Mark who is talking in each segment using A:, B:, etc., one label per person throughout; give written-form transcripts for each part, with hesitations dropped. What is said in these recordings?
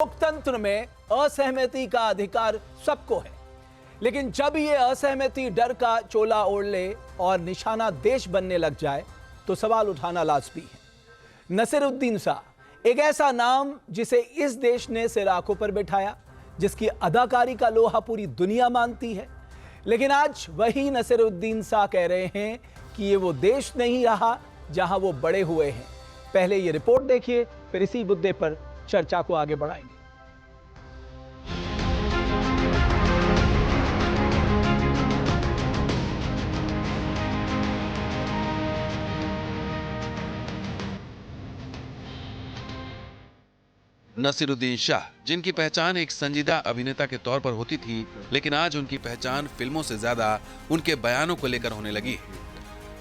A: लोकतंत्र में असहमति का अधिकार सबको है, लेकिन जब ये असहमति डर का चोला ओढ़ ले और निशाना देश बनने लग जाए तो सवाल उठाना लाजमी है। नसीरुद्दीन शाह एक ऐसा नाम जिसे इस देश ने सिर आंखों पर बिठाया, जिसकी अदाकारी का लोहा पूरी दुनिया मानती है। लेकिन आज वही नसीरुद्दीन शाह कह रहे हैं कि ये वो देश नहीं रहा जहां वो बड़े हुए हैं। पहले ये रिपोर्ट देखिए, फिर इसी मुद्दे पर चर्चा को आगे बढ़ाएंगे।
B: नसीरुद्दीन शाह, जिनकी पहचान एक संजीदा अभिनेता के तौर पर होती थी, लेकिन आज उनकी पहचान फिल्मों से ज्यादा उनके बयानों को लेकर होने लगी है।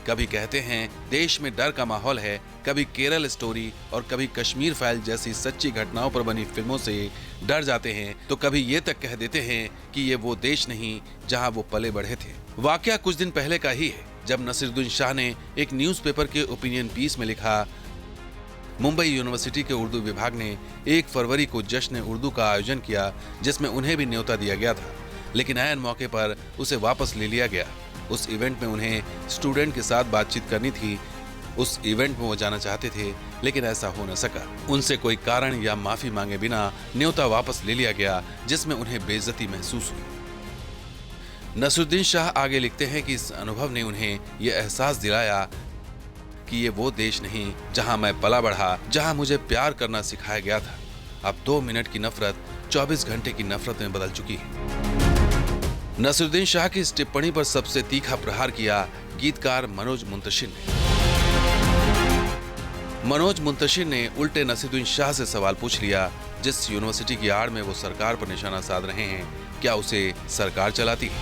B: कभी कहते हैं देश में डर का माहौल है, कभी केरल स्टोरी और कभी कश्मीर फाइल जैसी सच्ची घटनाओं पर बनी फिल्मों से डर जाते हैं, तो कभी ये तक कह देते हैं कि ये वो देश नहीं जहां वो पले बढ़े थे। वाकया कुछ दिन पहले का ही है, जब नसीरुद्दीन शाह ने एक न्यूज़पेपर के ओपिनियन पीस में लिखा, मुंबई यूनिवर्सिटी के उर्दू विभाग ने 1 फरवरी को जश्न उर्दू का आयोजन किया, जिसमें उन्हें भी न्योता दिया गया था, लेकिन ऐन मौके पर उसे वापस ले लिया गया। उस इवेंट में उन्हें स्टूडेंट के साथ बातचीत करनी थी। उस इवेंट में वो जाना चाहते थे, लेकिन ऐसा हो न सका। उनसे कोई कारण या माफी मांगे बिना न्योता वापस ले लिया गया, जिसमें उन्हें बेइज्जती महसूस हुई। नसीरुद्दीन शाह आगे लिखते हैं कि इस अनुभव ने उन्हें यह एहसास दिलाया कि ये वो देश नहीं जहां मैं पला बढ़ा, जहां मुझे प्यार करना सिखाया गया था। अब 2 मिनट की नफरत 24 घंटे की नफरत में बदल चुकी है। नसीरुद्दीन शाह की इस टिप्पणी पर सबसे तीखा प्रहार किया गीतकार मनोज मुंतशिर ने। मनोज मुंतशिर ने उल्टे नसीरुद्दीन शाह से सवाल पूछ लिया, जिस यूनिवर्सिटी की आड़ में वो सरकार पर निशाना साध रहे हैं, क्या उसे सरकार चलाती है?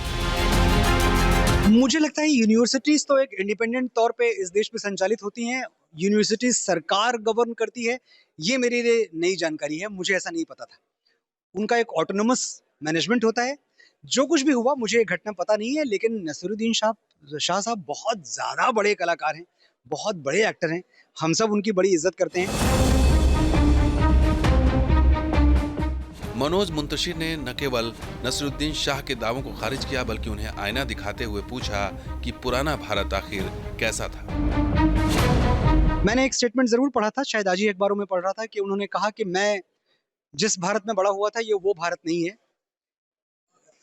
C: मुझे लगता है यूनिवर्सिटीज तो एक इंडिपेंडेंट तौर पे इस देश में संचालित होती हैं। यूनिवर्सिटीज सरकार गवर्न करती है, ये मेरे लिए नई जानकारी है, मुझे ऐसा नहीं पता था। उनका एक ऑटोनोमस मैनेजमेंट होता है। जो कुछ भी हुआ मुझे ये घटना पता नहीं है, लेकिन नसीरुद्दीन शाह साहब बहुत ज़्यादा बड़े कलाकार हैं, बहुत बड़े एक्टर हैं। हम सब उनकी बड़ी इज्जत करते हैं।
B: मनोज मुंतशिर ने न केवल नसीरुद्दीन शाह के दावों को खारिज किया, बल्कि उन्हें आईना दिखाते हुए पूछा कि पुराना भारत आखिर कैसा था।
C: मैंने एक स्टेटमेंट जरूर पढ़ा था, शायद आज ही अखबारों में पढ़ रहा था, कि उन्होंने कहा कि मैं जिस भारत में बड़ा हुआ था ये वो भारत नहीं है।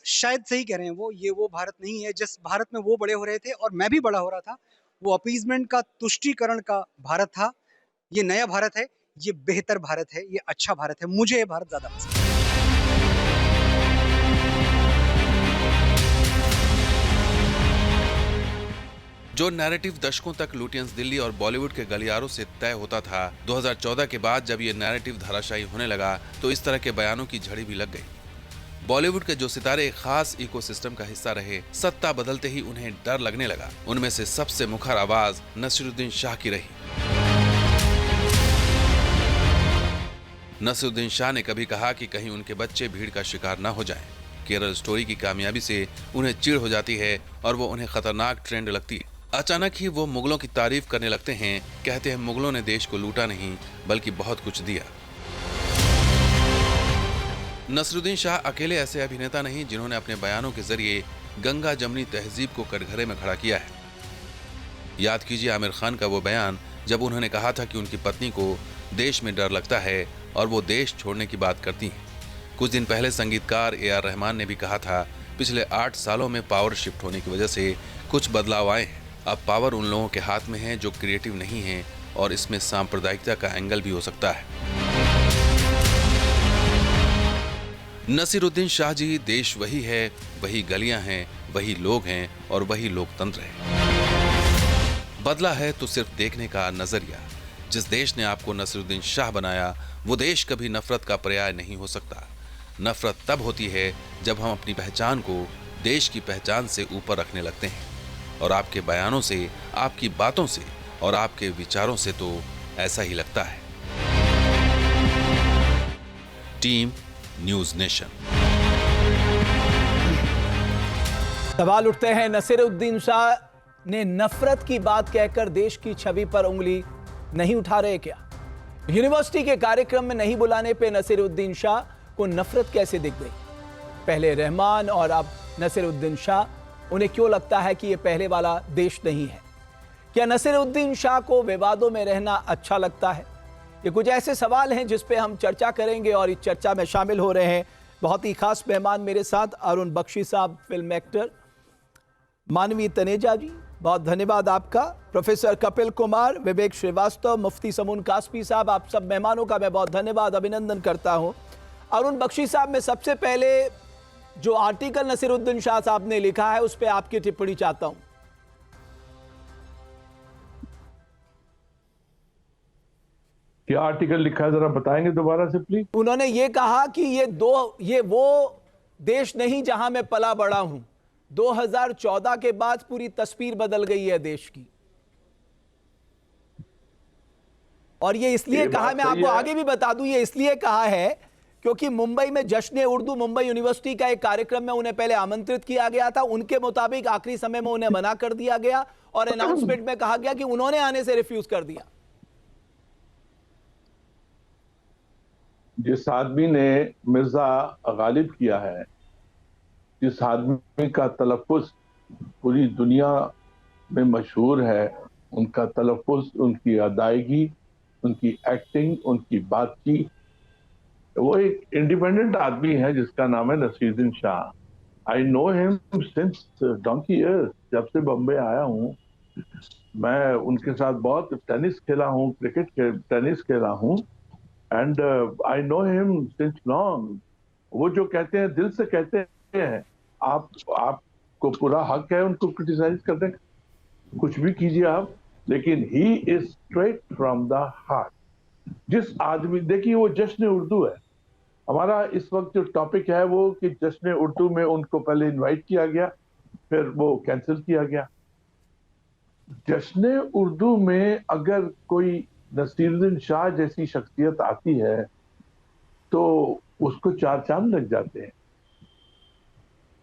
C: शायद सही कह रहे हैं ये वो भारत नहीं है जिस भारत में वो बड़े हो रहे थे और मैं भी बड़ा हो रहा था। वो अपीजमेंट का, तुष्टीकरण का भारत था। ये नया भारत है, ये बेहतर भारत है, ये अच्छा भारत है। मुझे ये भारत ज्यादा पसंद है।
B: जो नैरेटिव दशकों तक लुटियंस दिल्ली और बॉलीवुड के गलियारों से तय होता था, 2014 के बाद जब ये नैरेटिव धराशायी होने लगा, तो इस तरह के बयानों की झड़ी भी लग गई। बॉलीवुड के जो सितारे एक खास इकोसिस्टम का हिस्सा रहे, सत्ता बदलते ही उन्हें डर लगने लगा। उनमें से सबसे मुखर आवाज नसीरुद्दीन शाह की रही। नसीरुद्दीन शाह ने कभी कहा कि कहीं उनके बच्चे भीड़ का शिकार न हो जाएं। केरल स्टोरी की कामयाबी से उन्हें चिढ़ हो जाती है और वो उन्हें खतरनाक ट्रेंड लगती है। अचानक ही वो मुगलों की तारीफ करने लगते हैं, कहते हैं मुगलों ने देश को लूटा नहीं बल्कि बहुत कुछ दिया। नसीरुद्दीन शाह अकेले ऐसे अभिनेता नहीं जिन्होंने अपने बयानों के जरिए गंगा जमनी तहजीब को कटघरे में खड़ा किया है। याद कीजिए आमिर खान का वो बयान जब उन्होंने कहा था कि उनकी पत्नी को देश में डर लगता है और वो देश छोड़ने की बात करती हैं। कुछ दिन पहले संगीतकार AR रहमान ने भी कहा था, पिछले 8 सालों में पावर शिफ्ट होने की वजह से कुछ बदलाव आए हैं। अब पावर उन लोगों के हाथ में है जो क्रिएटिव नहीं है, और इसमें सांप्रदायिकता का एंगल भी हो सकता है। नसीरुद्दीन शाह जी, देश वही है, वही गलियां हैं, वही लोग हैं और वही लोकतंत्र है। बदला है तो सिर्फ देखने का नजरिया। जिस देश ने आपको नसीरुद्दीन शाह बनाया, वो देश कभी नफरत का पर्याय नहीं हो सकता। नफरत तब होती है जब हम अपनी पहचान को देश की पहचान से ऊपर रखने लगते हैं, और आपके बयानों से, आपकी बातों से और आपके विचारों से तो ऐसा ही लगता है। Team news nation.
A: सवाल उठते हैं, नसीरुद्दीन शाह ने नफरत की बात कहकर देश की छवि पर उंगली नहीं उठा रहे क्या? यूनिवर्सिटी के कार्यक्रम में नहीं बुलाने पे नसीरुद्दीन शाह को नफरत कैसे दिख गई? पहले रहमान और अब नसीरुद्दीन शाह, उन्हें क्यों लगता है कि ये पहले वाला देश नहीं है? क्या नसीरुद्दीन शाह को विवादों में रहना अच्छा लगता है? ये कुछ ऐसे सवाल हैं जिस पे हम चर्चा करेंगे और इस चर्चा में शामिल हो रहे हैं बहुत ही खास मेहमान मेरे साथ, अरुण बख्शी साहब, फिल्म एक्टर, मानवी तनेजा जी, बहुत धन्यवाद आपका, प्रोफेसर कपिल कुमार, विवेक श्रीवास्तव, मुफ्ती समून कासपी साहब, आप सब मेहमानों का मैं बहुत धन्यवाद, अभिनंदन करता हूं। अरुण बख्शी साहब, मैं सबसे पहले जो आर्टिकल नसीरुद्दीन शाह साहब ने लिखा है उस पर आपकी टिप्पणी चाहता हूं।
D: क्या आर्टिकल लिखा है, जरा बताएंगे दोबारा से प्लीज।
A: उन्होंने ये कहा कि ये वो देश नहीं जहां मैं पला बड़ा हूं। 2014 के बाद पूरी तस्वीर बदल गई है देश की, और ये इसलिए कहा, मैं आपको आगे भी बता दूं, ये इसलिए कहा है क्योंकि मुंबई में जश्न उर्दू, मुंबई यूनिवर्सिटी का एक कार्यक्रम में उन्हें पहले आमंत्रित किया गया था, उनके मुताबिक आखिरी समय में उन्हें मना कर दिया गया और अनाउंसमेंट में कहा गया कि उन्होंने आने से रिफ्यूज कर दिया।
D: जिस आदमी ने मिर्जा गालिब किया है, जिस आदमी का तलफ़्फ़ुज़ पूरी दुनिया में मशहूर है, उनका तलफ़्फ़ुज़, उनकी अदायगी, उनकी एक्टिंग, उनकी बातचीत, वो एक इंडिपेंडेंट आदमी है जिसका नाम है Naseeruddin Shah. I know him since donkey years, जब से बम्बे आया हूँ मैं उनके साथ बहुत टेनिस खेला हूँ, टेनिस खेला हूँ, and I know him since long. वो जो कहते हैं दिल से कहते हैं, आपको पूरा हक है उनको क्रिटिसाइज करने का, कुछ भी कीजिए आप, लेकिन he is straight from the heart. जिस आदमी, देखिए वो जश्न उर्दू है, हमारा इस वक्त जो टॉपिक है वो कि जश्न उर्दू में उनको पहले इनवाइट किया गया, फिर वो कैंसिल किया गया। जश्न उर्दू में अगर कोई नसीरुद्दीन शाह जैसी शख्सियत आती है तो उसको चार चांद लग जाते हैं,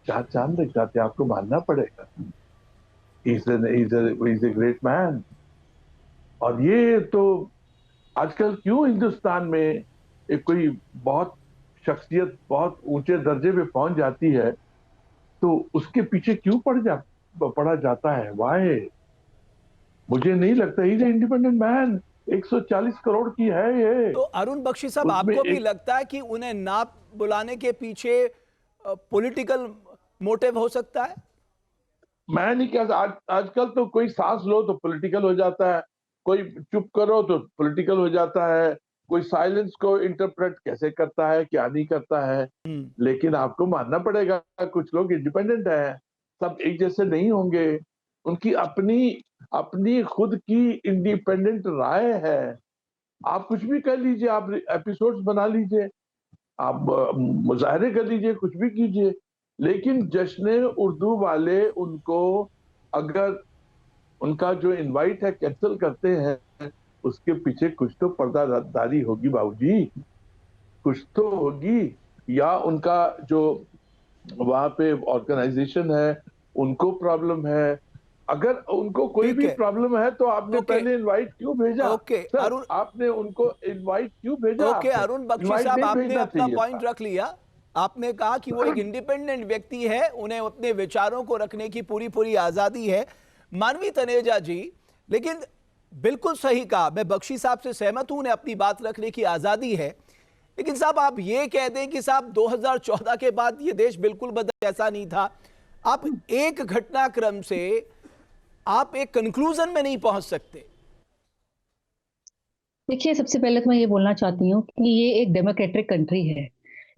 D: चार चांद लग जाते हैं, आपको मानना पड़ेगा। He's a great man। और ये तो आजकल क्यों हिंदुस्तान में एक कोई बहुत शख्सियत बहुत ऊंचे दर्जे पे पहुंच जाती है तो उसके पीछे क्यों पड़ा जाता है? वाई? मुझे नहीं लगता। He is independent man. 140 crore की है ये।
A: तो अरुण बख्शी साहब, आपको भी लगता है कि उन्हें ना बुलाने के पीछे पॉलिटिकल मोटिव हो सकता है?
D: मैं नहीं कहता, आजकल तो कोई सांस लो तो पॉलिटिकल हो जाता है, कोई चुप करो तो पॉलिटिकल हो जाता है, कोई साइलेंस को इंटरप्रेट कैसे करता है, क्या नहीं करता है। लेकिन आपको मानना पड़ेगा कुछ लोग इंडिपेंडेंट है, सब एक जैसे नहीं होंगे, उनकी अपनी खुद की इंडिपेंडेंट राय है। आप कुछ भी कर लीजिए, आप एपिसोड्स बना लीजिए, आप मुजाहरे कर लीजिए, कुछ भी कीजिए, लेकिन जश्न उर्दू वाले उनको अगर उनका जो इनवाइट है कैंसिल करते हैं, उसके पीछे कुछ तो पर्दादारी होगी बाबूजी, कुछ तो होगी। या उनका जो वहां पे ऑर्गेनाइजेशन है उनको प्रॉब्लम है। अगर उनको कोई भी प्रॉब्लम है तो आपने पहले इनवाइट क्यों भेजा? सर, आपने उनको इनवाइट क्यों भेजा?
A: अरुण बख्शी साहब, आपने अपना पॉइंट रख लिया। आपने कहा कि वो एक इंडिपेंडेंट व्यक्ति है, उन्हें अपने विचारों को रखने की पूरी आजादी है। मानवी तनेजा जी, लेकिन बिल्कुल सही कहा, मैं बख्शी साहब से सहमत हूं, उन्हें अपनी बात रखने की आजादी है। लेकिन साहब आप ये कह दें कि साहब 2014 के बाद ये देश बिल्कुल बदल, ऐसा नहीं था। आप एक घटनाक्रम से आप एक कंक्लूजन में नहीं पहुंच सकते।
E: देखिए, सबसे पहले तो मैं ये बोलना चाहती हूँ कि ये एक डेमोक्रेटिक कंट्री है।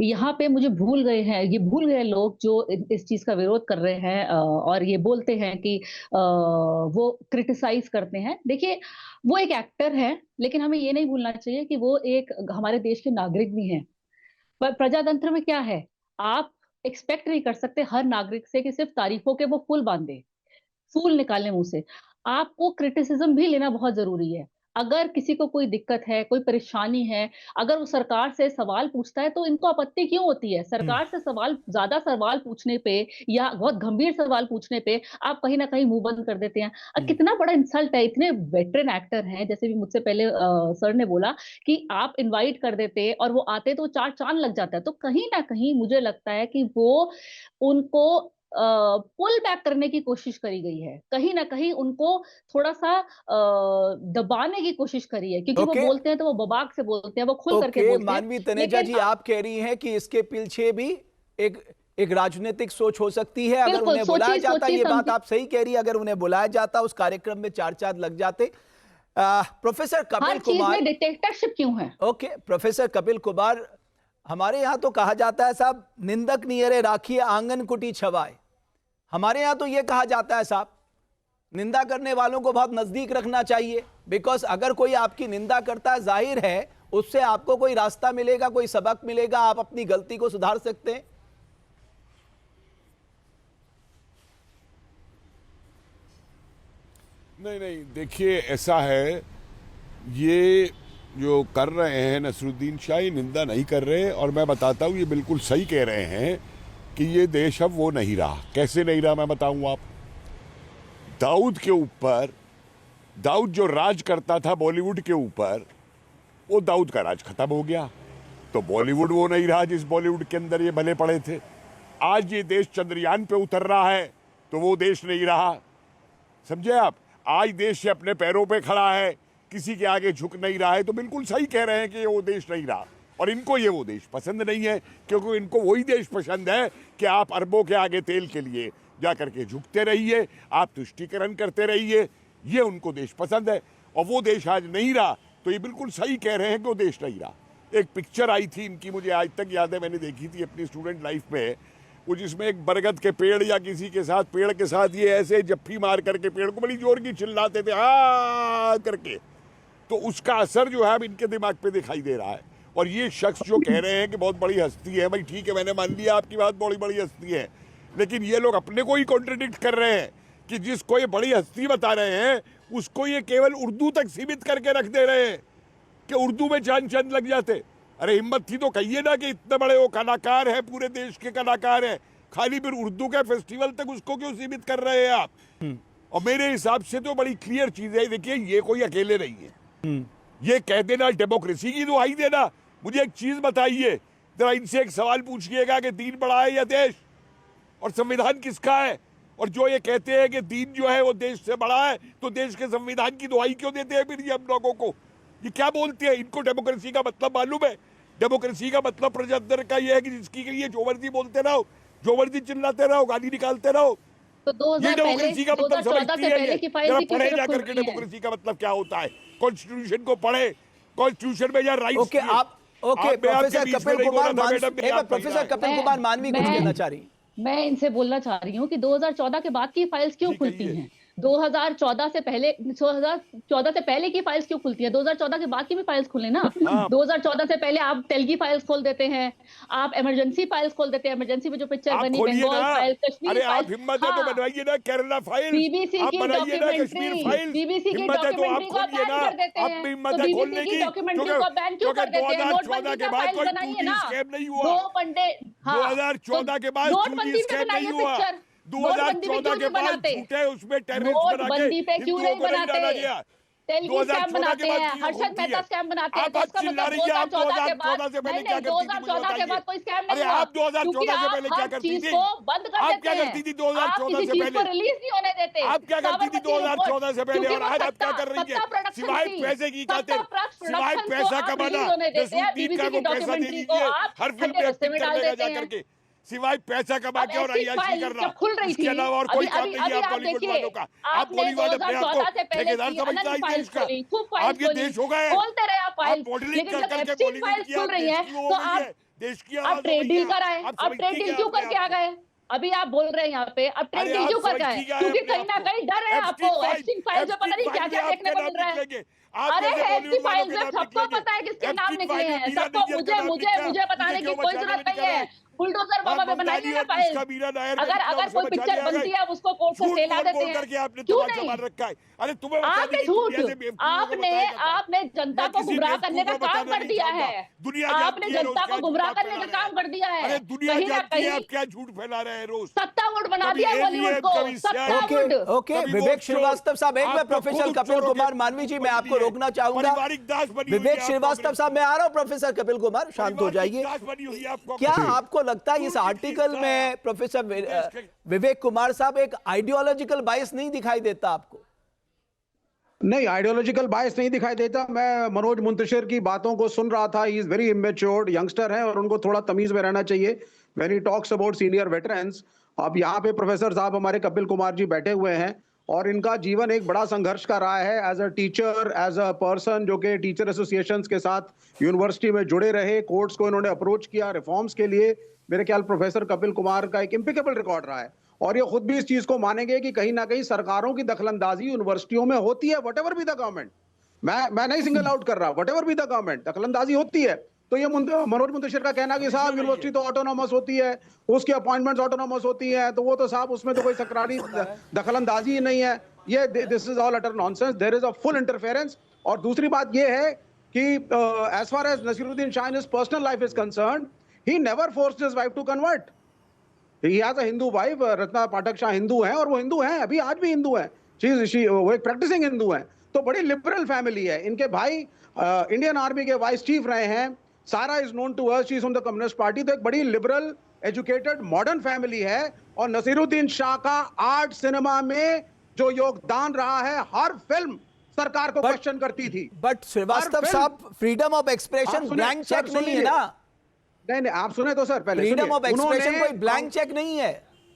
E: यहाँ पे मुझे भूल गए लोग जो इस चीज का विरोध कर रहे हैं और ये बोलते हैं कि वो क्रिटिसाइज करते हैं। देखिए, वो एक एक्टर है, लेकिन हमें ये नहीं भूलना चाहिए कि वो एक हमारे देश के नागरिक भी हैं। पर प्रजातंत्र में क्या है, आप एक्सपेक्ट नहीं कर सकते हर नागरिक से कि सिर्फ तारीफों के वो फूल बांधे, फूल निकालने मुंह से। आपको क्रिटिसिज्म भी लेना बहुत जरूरी है। अगर किसी को कोई दिक्कत है, कोई परेशानी है, अगर वो सरकार से सवाल पूछता है तो इनको आपत्ति क्यों होती है? सरकार से ज़्यादा सवाल पूछने पे या बहुत गंभीर सवाल पूछने पे आप कहीं न कहीं मुँह बंद कर देते हैं। कितना बड़ा इंसल्ट है, इतने वेटरन एक्टर हैं, जैसे भी मुझसे पहले सर ने बोला कि आप इनवाइट कर देते और वो आते तो 4 चाँद लग जाता है। तो कहीं न कहीं मुझे लगता है कि वो उनको पुल बैक करने की कोशिश करी गई है। कहीं न कहीं उनको थोड़ा-सा दबाने की कोशिश करी है, क्योंकि वो
A: ओके।
E: बोलते हैं तो वो बबाक से बोलते हैं, वो खुल करके
A: ओके,
E: बोलते हैं।
A: मानवी तनेजा
E: लेकिन
A: जी, आप कह रही हैं कि इसके पीछे भी एक एक राजनीतिक सोच हो सकती है। अगर
E: बिल्कुल,
A: उन्हें बुलाया जाता,
E: सोची
A: ये बात
E: समझी
A: आप सही कह रही है, अगर उन्हें बुलाया जाता उस कार्यक्रम में 4 चाँद लग जाते। प्रोफेसर कपिल
E: हर चीज़
A: कुमार,
E: में डिक्टेटरशिप क्यों है?
A: ओके प्रोफेसर कपिल कुमार, हमारे यहाँ तो कहा जाता है साहब, निंदक नियरे राखिए आंगन कुटी छवाए। हमारे यहाँ तो ये कहा जाता है साहब, निंदा करने वालों को बहुत नजदीक रखना चाहिए, बिकॉज अगर कोई आपकी निंदा करता है, जाहिर है उससे आपको कोई रास्ता मिलेगा, कोई सबक मिलेगा, आप अपनी गलती को सुधार सकते हैं।
F: नहीं नहीं, देखिए ऐसा है, ये जो कर रहे हैं नसरुद्दीन शाह, ये निंदा नहीं कर रहे, और मैं बताता हूँ ये बिल्कुल सही कह रहे हैं कि ये देश अब वो नहीं रहा। कैसे नहीं रहा मैं बताऊँ आप। दाऊद के ऊपर, दाऊद जो राज करता था बॉलीवुड के ऊपर, वो दाऊद का राज खत्म हो गया, तो बॉलीवुड वो नहीं रहा जिस बॉलीवुड के अंदर ये भले पड़े थे। आज ये देश चंद्रयान पे उतर रहा है तो वो देश नहीं रहा, समझे आप। आज देश अपने पैरों पे खड़ा है, किसी के आगे झुक नहीं रहा है, तो बिल्कुल सही कह रहे हैं कि ये वो देश नहीं रहा। और इनको ये वो देश पसंद नहीं है, क्योंकि इनको वही देश पसंद है कि आप अरबों के आगे तेल के लिए जा करके झुकते रहिए, आप तुष्टीकरण करते रहिए, ये उनको देश पसंद है। और वो देश आज नहीं रहा, तो ये बिल्कुल सही कह रहे हैं कि वो देश नहीं रहा। एक पिक्चर आई थी इनकी, मुझे आज तक याद है, मैंने देखी थी अपनी स्टूडेंट लाइफ में, वो जिसमें एक बरगद के पेड़ या किसी के साथ, पेड़ के साथ ये ऐसे जप्फी मार करके पेड़ को बड़ी जोर की चिल्लाते थे आ करके, तो उसका असर जो है अब इनके दिमाग पे दिखाई दे रहा है। और ये शख्स जो कह रहे हैं कि बहुत बड़ी हस्ती है, भाई ठीक है, मैंने मान लिया आपकी बात, बड़ी बड़ी हस्ती है, लेकिन ये लोग अपने को ही कॉन्ट्रडिक्ट कर रहे हैं कि जिसको ये बड़ी हस्ती बता रहे हैं उसको ये केवल उर्दू तक सीमित करके रख दे रहे हैं कि उर्दू में चांद चंद लग जाते। अरे हिम्मत थी तो कहिए ना कि इतने बड़े वो कलाकार हैं, पूरे देश के कलाकार हैं, खाली फिर उर्दू के फेस्टिवल तक उसको क्यों सीमित कर रहे हैं आप। और मेरे हिसाब से तो बड़ी क्लियर चीज है, देखिए ये कोई अकेले नहीं है, ये कह देना डेमोक्रेसी की दुहाई देना। मुझे एक चीज बताइए, जरा इनसे एक सवाल पूछिएगा कि दीन बड़ा है या देश, और संविधान किसका है। और जो ये कहते हैं कि दीन जो है वो देश से बड़ा है, तो देश के संविधान की दुहाई क्यों देते हैं फिर ये हम लोगों को। ये क्या बोलते हैं, इनको डेमोक्रेसी का मतलब मालूम है। डेमोक्रेसी का मतलब प्रजातंत्र का ये है कि जिसकी के लिए जो मर्जी बोलते रहो, जो मर्जी चिल्लाते रहो, गाली निकालते रहो।
E: तो 2000
A: ये डेमोक्रेसी का मतलब समझती है ये। जरा पढ़े जाकर के डेमोक्रेसी का मतलब क्या होता है, कॉन्स्टिट्यूशन को पढ़े, कॉन्स्टिट्यूशन में या राइट्स। ओके आप, okay professor Kapil Kumar, professor Kapil Kumar मानवी कुछ कहना चाह रही।
E: मैं इनसे बोलना चाह रही हूँ कि 2014 के बाद की फाइल्स क्यों खुलती हैं? 2014 से पहले, 2014 से पहले की फाइल्स क्यों खुलती है? 2014 के बाद की भी फाइल्स खुले ना। 2014 से पहले आप तेलगी फाइल्स खोल देते हैं, आप इमरजेंसी फाइल्स खोल देते हैं, इमरजेंसी में जो पिक्चर बनी, बंगाल फाइल, कश्मीर फाइल।
F: आप हिम्मत है तो बनवाइए ना केरला फाइल,
E: बीबीसी
F: आप
E: की
F: बनाइए ना कश्मीर फाइल।
E: बीबीसी की
F: हिम्मत है तो आप
E: डॉक्यूमेंट्री को
F: खोलिए
E: बैन
F: ना,
E: कर देते
F: आप
E: हैं।
F: भी हिम्मत
E: तो
F: है
E: बीबीसी
F: खोलने
E: की
F: की,
E: डॉक्यूमेंट्री को बैन क्यों कर देते हैं?
F: 2014 के बाद कोई
E: बनाइए ना।
F: स्कैम नहीं हुआ।
E: 2014
F: के बाद
E: नोटबंदी पे
F: स्कैम नहीं
E: बनाइए
F: हुआ।
E: पिक्चर।
F: 2014 के बाद झूठे उसमें टेररिस्ट बना के
E: नोटबंदी पे क्यों नहीं बनाते?
F: गया।
E: तेलगी स्कैम बनाते हैं, हर्षद मेहता स्कैम बनाते हैं।
F: आप चिल्ला रही हैं, आप 2014 से पहले क्या करती थी?
E: 2014 के बाद कोई स्कैम नहीं
F: अरे
E: हुआ।
F: आप 2014 से पहले क्या करती थी?
E: बंद कर
F: आप क्या
E: देते
F: करती थी
E: हैं।
F: 2014
E: आप
F: से
E: किसी चीज
F: पहले?
E: को रिलीज नहीं होने देते।
F: आप क्या करती थी 2014 से पहले, और आज आप क्या कर रही
E: सत्ता
F: है?
E: प्रोडक्शन
F: सिवाय
E: थी।
F: पैसे की खातिर,
E: सत्ता
F: सिवाय
E: प्रोडक्शन
F: पैसा
E: को आप
F: कमाना,
E: रिलीज होने देते हैं।
F: नसरुद्दीन का
E: बीबीसी
F: को
E: की
F: पैसा दे
E: डॉक्यूमेंट्री को
F: दीजिए,
E: आप
F: हर फिल्म
E: ठंडे
F: पे
E: रस्ते में
F: एक्टिंग
E: डाल
F: करने का
E: देते
F: जा
E: हैं।
F: करके, सिवाय पैसा कमा के और अय्याशी करना, इसके अलावा और कोई काम नहीं है आप बॉलीवुड वालों का। आप बॉलीवुड अपने आप को ठेकेदार समझता है इस देश का। आप ये देश हो गए,
E: खोलते रहे आप फाइल,
F: आप मॉडलिंग
E: लेकिन
F: कर
E: जब
F: करके
E: एफसी
F: बॉलीवुड
E: फाइल्स
F: किया,
E: खुल रही हैं तो आप
F: देश की
E: आप
F: आवाज
E: ट्रेड डील कराएं।
F: आप
E: आप ट्रेड डील क्यों करके आ गए? अभी आप बोल रहे हैं यहाँ पे, अब ट्रेड डील क्यों करके आए? क्योंकि कहीं ना कहीं डर है आपको। एफसी फाइल जो पता नहीं क्या क्या देखने को मिल रहा है। अरे एफसी फाइल में सबको पता है किसके नाम निकले हैं, सबको। मुझे बताने की कोई जरूरत नहीं है। बुलडोजर वहां पे बनाइए ना फाइल। अगर कोई पिक्चर बनती है, आप उसको कोर्ट से स्टे ला देते हैं, क्यों नहीं?
F: अरे तुम्हें
E: आपने झूठ, आपने जनता को गुमराह करने का काम कर दिया है। आपने जनता को गुमराह करने का काम कर दिया है।
F: अरे दुनिया
E: कहीं ना
F: जानती है
E: कहीं
F: आप क्या झूठ फैला रहे हैं रोज।
E: सत्ता वोट बना दिया
F: कभी
E: बॉलीवुड को,
F: ABM, कभी
E: सत्ता
A: ओके
E: वोट।
A: ओके
F: कभी
A: विवेक
F: वोट
A: श्रीवास्तव साहब, एक
F: आप
A: मैं
F: तो
A: प्रोफेसर
F: खुद
A: कपिल
F: चोरों
A: कुमार
F: के
A: मानवी जी, मैं
F: बनी
A: आपको
F: है।
A: रोकना चाहूंगा।
F: पारिवारिक दास बनी हुई है
A: विवेक
F: आप
A: श्रीवास्तव
F: कांग्रेस।
A: साहब, मैं आ रहा हूं। प्रोफेसर कपिल कुमार, शांत हो जाइए।
F: दास बनी हुई है आप
A: क्या
F: कांग्रेस।
A: आपको लगता है इस आर्टिकल में प्रोफेसर विवेक कुमार साहब एक आइडियोलॉजिकल बायस नहीं दिखाई देता आपको?
G: नहीं, आइडियोलॉजिकल बायस नहीं दिखाई देता। मैं मनोज मुंतशिर की बातों को सुन रहा था। He is very immatured youngster है और उनको थोड़ा तमीज में रहना चाहिए when he talks about senior veterans. अब यहाँ पे प्रोफेसर साहब हमारे कपिल कुमार जी बैठे हुए हैं और इनका जीवन एक बड़ा संघर्ष का रहा है as a teacher, as a person जो कि टीचर एसोसिएशंस के साथ यूनिवर्सिटी में जुड़े रहे। कोर्ट्स को इन्होंने अप्रोच किया रिफॉर्म्स के लिए। मेरे ख्याल प्रोफेसर कपिल कुमार का एक इम्पिकेबल रिकॉर्ड रहा है और ये खुद भी इस चीज को मानेंगे कि कहीं ना कहीं सरकारों की दखलंदाजी यूनिवर्सिटियों में होती है। व्हाटएवर बी द गवर्नमेंट, मैं नहीं सिंगल आउट कर रहा, व्हाटएवर बी द गवर्नमेंट दखलंदाजी होती है। तो ये मनोज मुंतशिर का कहना कि साहब यूनिवर्सिटी तो ऑटोनॉमस होती है, उसकी अपॉइंटमेंट्स ऑटोनॉमस होती है, तो वो तो साहब उसमें तो कोई सरकारी दखलंदाजी ही नहीं है। ये this is all utter nonsense. There is a full interference. और दूसरी बात ये है कि as far as Naseeruddin Shah in his personal life is concerned, he never forced his wife to convert. He has a Hindu wife. Ratna Pathak Shah Hindu हैं और वो हिंदू हैं, अभी आज भी हिंदू हैं। वो एक प्रैक्टिसिंग हिंदू हैं। तो बड़ी लिबरल फैमिली है। इनके भाई इंडियन आर्मी के वाइस चीफ रहे हैं। Sara is known to us, she is from the communist party. तो एक बड़ी लिबरल एजुकेटेड मॉडर्न फैमिली है। और नसीरुद्दीन शाह का आर्ट सिनेमा में जो योगदान रहा है, हर फिल्म सरकार को क्वेश्चन करती थी।
A: बट श्रीवास्तव साहब, freedom of expression blank cheque नहीं है ना।
G: नहीं, आप सुने तो सर पहले।
A: फ्रीडम ऑफ एक्सप्रेशन कोई ब्लैंक चेक नहीं है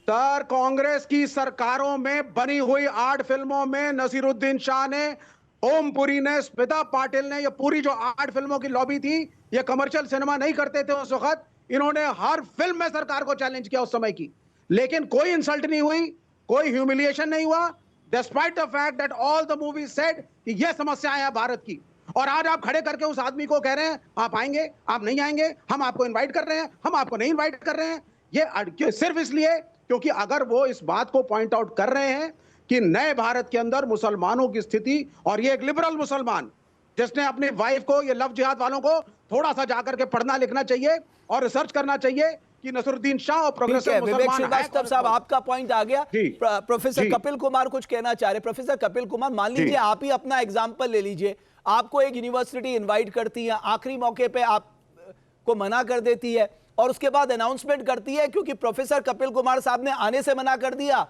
G: सर। कांग्रेस की सरकारों में बनी हुई 8 फिल्मों में नसीरुद्दीन शाह ने, ओमपुरी ने, स्मिता पाटिल ने, ये पूरी जो 8 फिल्मों की लॉबी थी, ये कमर्शियल सिनेमा नहीं करते थे उस वक्त। इन्होंने हर फिल्म में सरकार को चैलेंज किया उस समय की, लेकिन कोई इंसल्ट नहीं हुई, कोई ह्यूमिलिएशन नहीं हुआ, despite the fact that all the movies said कि ये समस्याएं हैं भारत की। और आज आप खड़े करके उस आदमी को कह रहे हैं आप आएंगे, आप नहीं आएंगे, हम आपको इनवाइट कर रहे हैं, हम आपको नहीं इनवाइट कर रहे हैं। ये सिर्फ इसलिए क्योंकि अगर वो इस बात को पॉइंट आउट कर रहे हैं कि नए भारत के अंदर मुसलमानों की स्थिति, और ये एक लिबरल मुसलमान जिसने अपनी वाइफ को, ये लव जिहाद वालों को थोड़ा सा जाकर के पढ़ना लिखना चाहिए और रिसर्च करना चाहिए कि नसरुद्दीन शाह और प्रोग्रेसिव
A: विवेक
G: मुसलमान
A: श्रीवास्तव साहब, आपका पॉइंट आ गया। प्रोफेसर
G: जी।
A: कपिल कुमार कुछ कहना चाह रहे। प्रोफेसर कपिल कुमार, मान लीजिए आप ही अपना एग्जांपल ले लीजिए। आपको एक यूनिवर्सिटी इनवाइट करती है, आखिरी मौके पे आपको मना कर देती है और उसके बाद अनाउंसमेंट करती है क्योंकि प्रोफेसर कपिल कुमार साहब ने आने से मना कर दिया,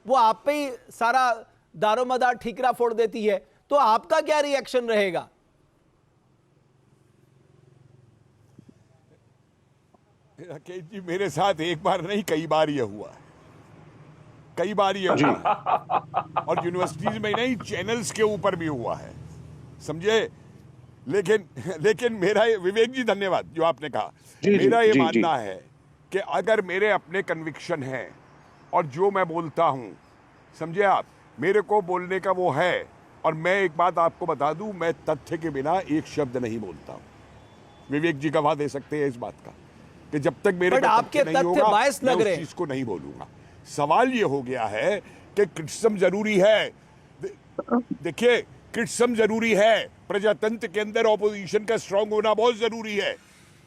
A: वो आप पे ही सारा दारोमदार ठीकरा फोड़ देती है, तो आपका क्या रिएक्शन रहेगा?
F: राकेश जी, मेरे साथ एक बार नहीं कई बार ये हुआ है, कई बार ये हुआ है। और यूनिवर्सिटीज में नहीं, चैनल्स के ऊपर भी हुआ है, समझे। लेकिन मेरा, विवेक जी धन्यवाद जो आपने कहा। मेरा ये मानना है कि अगर मेरे अपने कन्विक्शन हैं और जो मैं बोलता हूं, समझे आप, मेरे को बोलने का वो है। और मैं एक बात आपको बता दूं, मैं तथ्य के बिना एक शब्द नहीं बोलता हूं। विवेक जी गवाह दे सकते हैं इस बात का कि जब तक मेरे
A: बट आपके तथ्य बायस लग रहे हैं,
F: मैं उस चीज को नहीं बोलूंगा। सवाल ये हो गया है कि क्रिटिसिज्म जरूरी है। देखिए, क्रिटिसिज्म जरूरी है, प्रजातंत्र के अंदर ऑपोजिशन का स्ट्रांग होना बहुत जरूरी है।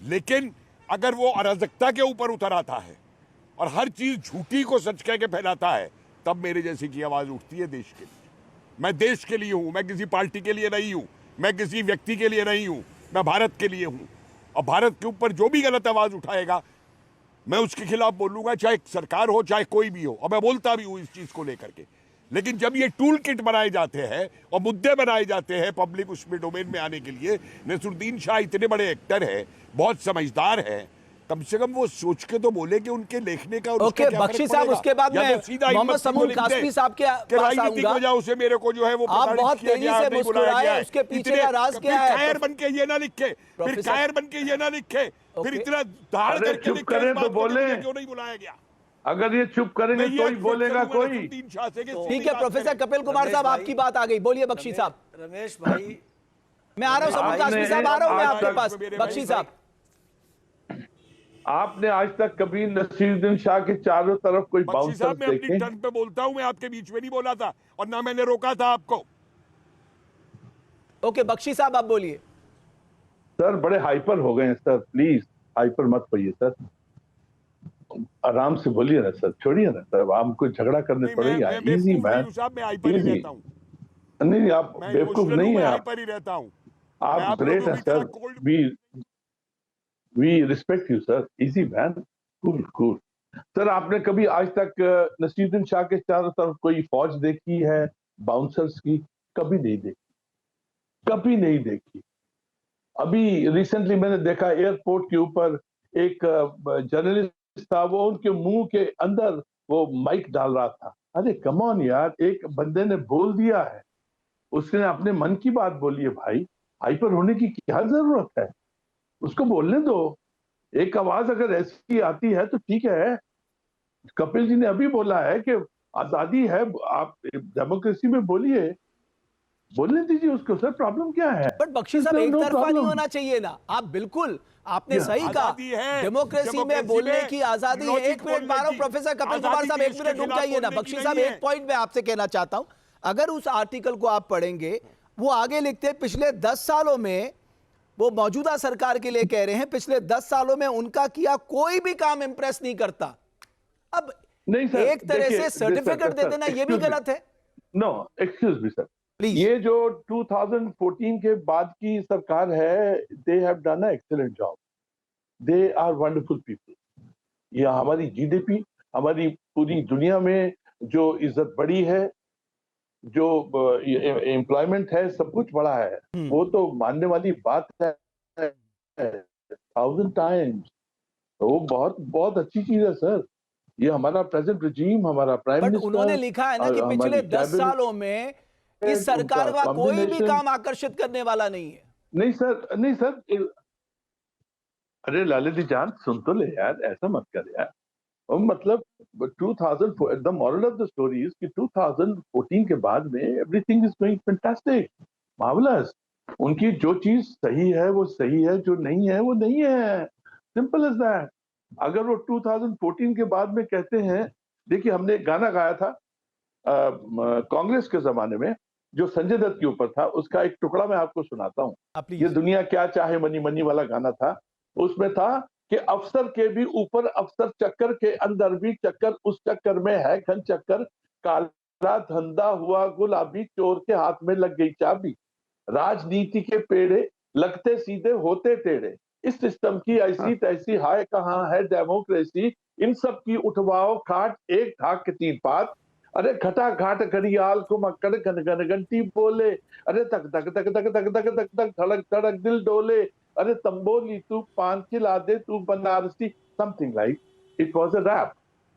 F: लेकिन अगर वो अराजकता के ऊपर उतर आता है और हर चीज झूठी को सच कह के फैलाता है, तब मेरे जैसी की आवाज उठती है देश के लिए। मैं देश के लिए हूं, मैं किसी पार्टी के लिए नहीं हूं, मैं किसी व्यक्ति के लिए नहीं हूं, मैं भारत के लिए हूं। और भारत के ऊपर जो भी गलत आवाज उठाएगा, मैं उसके खिलाफ बोलूंगा, चाहे सरकार हो चाहे कोई भी हो। और मैं बोलता भी हूं इस चीज को लेकर के। लेकिन जब ये टूल किट बनाए जाते हैं और मुद्दे बनाए जाते हैं पब्लिक उसमें डोमेन में आने के लिए, नसरुद्दीन शाह इतने बड़े एक्टर है, बहुत समझदार है, कम से कम वो सोच के तो बोले कि उनके लिखने का।
A: ओके बख्शी साहब, उसके बाद मैं मोहम्मद समून कासमी साहब के पास आऊंगा।
F: वजह से मेरे को जो है वो
A: आप बहुत तेजी से मुस्कुराए, उसके पीछे का राज क्या है?
F: कायर बन के ये ना लिखे, फिर कायर बन के ये ना लिखे, फिर इतना धाड़ करके
D: चुप करें तो बोले,
F: क्यों नहीं बुलाया गया?
D: अगर ये चुप करेंगे तो ही बोलेगा कोई।
A: ठीक है प्रोफेसर कपिल कुमार साहब, आपकी बात आ गई, बोलिए बख्शी साहब।
H: रमेश भाई,
A: मैं आ रहा हूं, समून कासमी साहब आ रहा हूं मैं आपके पास। बख्शी साहब,
D: आपने आज तक कभी नसीरुद्दीन शाह के चारों तरफ कोई
F: बख्शी
D: बाउंसर
F: साहब, मैं अपनी
D: देखे?
F: टर्न पे बोलता हूं, मैं आपके बीच में नहीं बोला था और ना मैंने रोका था आपको।
A: ओके बख्शी साहब आप बोलिए।
D: सर बड़े हाइपर हो गए हैं सर, प्लीज हाइपर मत होइए सर, आराम से बोलिए ना सर, छोड़िए ना सर, हमको झगड़ा करने
F: नहीं,
D: पड़ेगा।
F: मैं
D: इजी
F: बेवकूफ नहीं
D: मैन,
F: हूं साहब, मैं हाइपर ही
D: इजी।
F: रहता हूं।
D: नहीं आप
F: मैं
D: बेवकूफ
F: इमोशनल
D: नहीं
F: हूं,
D: है,
F: मैं
D: आप
F: हाइपर ही रहता हूं। मैं आप
D: ग्रेट
F: लोगों
D: है
F: की तरह
D: sir,
F: cold.
D: We respect you sir, easy man, cool cool. Sir आपने कभी आज तक नसीरुद्दीन शाह के चारों तरफ कोई फौज देखी है बाउंसर्स की? कभी नहीं देखी, कभी नहीं देखी। अभी रिसेंटली मैंने देखा एयरपोर्ट के ऊपर एक जर्नलिस्ट था, वो उनके मुंह के अंदर वो माइक डाल रहा था। अरे कम ऑन यार, एक बंदे ने बोल दिया है, उसने अपने मन की बात बोली है भाई, हाइपर होने की क्या जरूरत है? उसको बोलने दो। एक आवाज अगर ऐसी आती है तो ठीक है। कपिल जी ने अभी बोला है कि आजादी है, आप डेमोक्रेसी में बोलिए, बोलने दीजिए उसको सर, प्रॉब्लम क्या है?
A: बट बख्शी साहब एक तरफा नहीं होना चाहिए ना, आप बिल्कुल आपने सही कहा,
F: आजादी है,
A: डेमोक्रेसी में बोलने की आजादी है। एक मिनट मारो प्रोफेसर कपिल कुमार साहब, एक मिनट रुक जाइए ना। बख्शी साहब एक पॉइंट में आपसे कहना चाहता हूं, अगर उस आर्टिकल को आप पढ़ेंगे, वो आगे लिखते हैं पिछले 10 सालों में, वो मौजूदा सरकार के लिए कह रहे हैं, पिछले 10 सालों में उनका किया कोई भी काम इंप्रेस नहीं करता। अब
D: नहीं सर,
A: एक तरह से सर्टिफिकेट दे देना ये भी गलत है।
D: No excuse me sir,
A: please.
D: ये जो 2014 के बाद की सरकार है, they have done a excellent job, they are wonderful people. ये हमारी जीडीपी, हमारी पूरी दुनिया में जो इज्जत बढ़ी है, जो एम्प्लॉयमेंट है, सब कुछ बढ़ा है, वो तो मानने वाली बात है 1000 टाइम्स। वो बहुत बहुत अच्छी चीज है सर। ये हमारा प्रेजेंट रिजीम, हमारा प्राइम
A: बट
D: मिनिस्टर,
A: उन्होंने लिखा है ना कि पिछले 10 सालों में इस सरकार का कोई भी काम आकर्षित करने वाला नहीं है।
D: नहीं सर, नहीं सर, अरे लालजी जान सुन तो ले यार, ऐसा मत कर यार। मतलब 2004, the moral of the story is कि 2014 के बाद में everything is going fantastic, marvellous. उनकी जो चीज सही है वो सही है, जो नहीं है वो नहीं है, सिंपल एज दैट। अगर वो 2014 के बाद में कहते हैं, देखिए हमने एक गाना गाया था कांग्रेस के जमाने में, जो संजय दत्त के ऊपर था, उसका एक टुकड़ा मैं आपको सुनाता हूँ। ये दुनिया क्या चाहे मनी मनी वाला गाना था। उसमें था कि अफसर के भी ऊपर अफसर, चक्कर के अंदर भी चक्कर, उस चक्कर में है घन चक्कर, काला धंधा हुआ गुलाबी, चोर के हाथ में लग गई चाबी, राजनीति के पेड़े लगते सीधे होते टेढ़े, इस सिस्टम की ऐसी तैसी हाय कहाँ है डेमोक्रेसी, इन सब की उठवाओ खाट, एक ढाक के 3 पात, अरे घटा घाट घड़ियाल को मक्कड़ घन घन घंटी बोले, अरे तक तक तक तक तक तक तक तक धड़क धड़क दिल डोले, अरे तंबोली तू पान खिला दे तू बनारसी, something like it was a rap.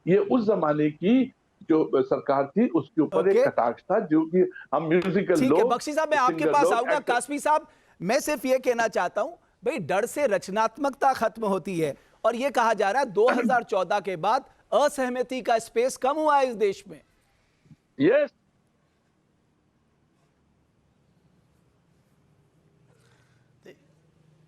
D: ये उस जमाने की जो सरकार थी उसके ऊपर एक कटाक्ष था, जो कि हम म्यूजिकल लोग।
A: बख्शी साहब मैं आपके पास आऊंगा। कासमी साहब मैं सिर्फ ये कहना चाहता हूं, भाई डर से रचनात्मकता खत्म होती है, और ये कहा जा रहा है 2014 के बाद असहमति का स्पेस कम हुआ है इस देश में।
D: यस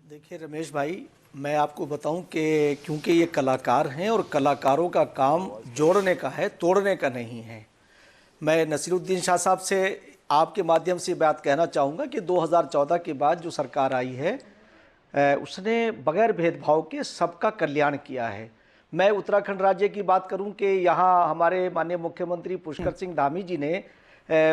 H: देखिए रमेश भाई, मैं आपको बताऊं कि क्योंकि ये कलाकार हैं और कलाकारों का काम जोड़ने का है, तोड़ने का नहीं है। मैं नसीरुद्दीन शाह साहब से आपके माध्यम से बात कहना चाहूँगा कि 2014 के बाद जो सरकार आई है उसने बगैर भेदभाव के सबका कल्याण किया है। मैं उत्तराखंड राज्य की बात करूं कि यहाँ हमारे माननीय मुख्यमंत्री पुष्कर सिंह धामी जी ने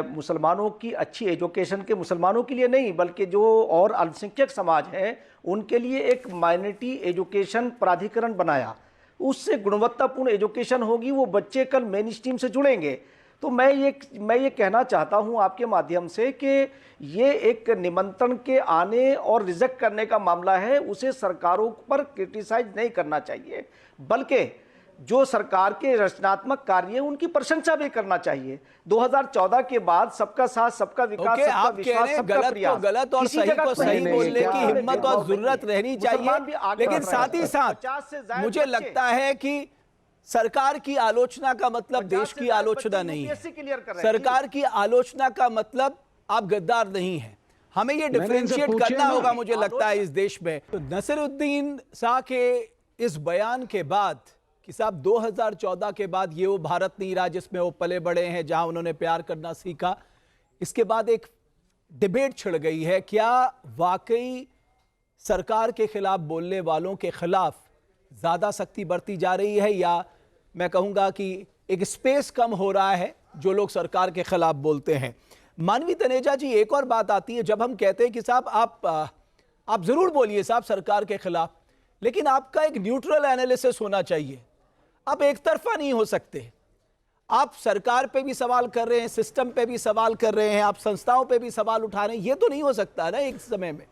H: मुसलमानों की अच्छी एजुकेशन के, मुसलमानों के लिए नहीं बल्कि जो और अल्पसंख्यक समाज है उनके लिए एक माइनॉरिटी एजुकेशन प्राधिकरण बनाया। उससे गुणवत्तापूर्ण एजुकेशन होगी, वो बच्चे कल मेन स्ट्रीम से जुड़ेंगे। तो मैं ये कहना चाहता हूं आपके माध्यम से कि ये एक निमंत्रण के आने और रिजेक्ट करने का मामला है, उसे सरकारों पर क्रिटिसाइज नहीं करना चाहिए, बल्कि जो सरकार के रचनात्मक कार्य हैं उनकी प्रशंसा भी करना चाहिए। 2014 के बाद सबका साथ, सबका विकास, सबका विश्वास, सबका प्रयास,
A: गलत और सही को सही बोलने की हिम्मत और जरूरत रहनी चाहिए। लेकिन साथ ही साथ मुझे लगता है कि सरकार की आलोचना का मतलब देश की आलोचना नहीं है। सरकार की आलोचना का मतलब आप गद्दार नहीं हैं। हमें ये डिफरेंशिएट करना होगा मुझे लगता है इस देश में। तो नसीरुद्दीन शाह के इस बयान के बाद कि साहब 2014 के बाद ये वो भारत नहीं रहा जिसमें वो पले बड़े हैं, जहां उन्होंने प्यार करना सीखा, इसके बाद एक डिबेट छिड़ गई है। क्या वाकई सरकार के खिलाफ बोलने वालों के खिलाफ ज्यादा सख्ती बरती जा रही है, या मैं कहूंगा कि एक स्पेस कम हो रहा है जो लोग सरकार के खिलाफ बोलते हैं? मानवी तनेजा जी, एक और बात आती है, जब हम कहते हैं कि साहब आप जरूर बोलिए साहब सरकार के खिलाफ, लेकिन आपका एक न्यूट्रल एनालिसिस होना चाहिए। आप एक तरफा नहीं हो सकते। आप सरकार पे भी सवाल कर रहे हैं, सिस्टम पे भी सवाल कर रहे हैं, आप संस्थाओं पे भी सवाल उठा रहे हैं। ये तो नहीं हो सकता ना एक समय में।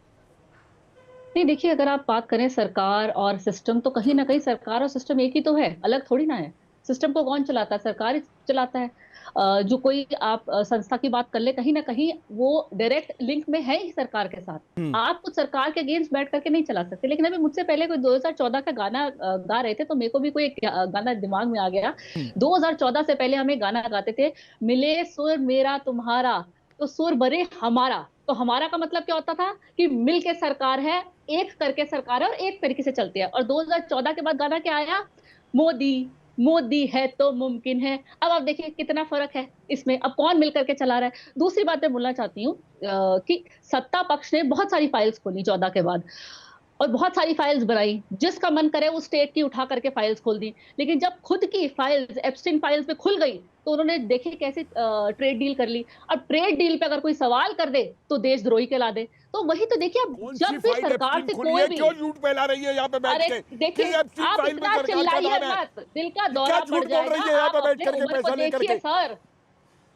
E: नहीं, देखिए, अगर आप बात करें सरकार और सिस्टम, तो कहीं ना कहीं सरकार और सिस्टम एक ही तो है, अलग थोड़ी ना है। सिस्टम को कौन चलाता है? सरकार ही चलाता है। जो कोई आप संस्था की बात कर ले, कहीं ना कहीं वो डायरेक्ट लिंक में है ही सरकार के साथ। आप कुछ सरकार के अगेंस्ट बैठ करके नहीं चला सकते। लेकिन अभी मुझसे पहले कोई 2014 का गाना गा रहे थे, तो मेरे को भी कोई एक गाना दिमाग में आ गया। 2014 से पहले हम एक गाना गाते थे, मिले सुर मेरा तुम्हारा तो सुर बरे हमारा। तो हमारा का मतलब क्या होता था कि मिल के सरकार है, एक करके सरकार है और एक तरीके से चलती है। और 2014 के बाद गाना क्या आया? मोदी मोदी है तो मुमकिन है। अब आप देखिए कितना फर्क है इसमें। अब कौन मिलकर के चला रहा है? दूसरी बात मैं बोलना चाहती हूँ कि सत्ता पक्ष ने बहुत सारी फाइल्स खोली 14 के बाद और बहुत सारी फाइल्स बनाई, जिसका मन करे उस स्टेट की उठा करके फाइल्स खोल दी। लेकिन जब खुद की फाइल्स एप्स्टीन फाइल्स पे खुल गई तो उन्होंने देखे कैसे ट्रेड डील कर ली। अब ट्रेड डील पे अगर कोई सवाल कर दे तो देशद्रोही कहला दे। तो वही तो देखिए, अब जब भी सरकार से कोई भी,
F: क्यों झूठ फैला रही है यहाँ पे बैठ के?
E: देखिए, आप इतना चिल्लाइए मत, दिल का दौरा पड़ जाएगा। आप अपने उम्र को देखिए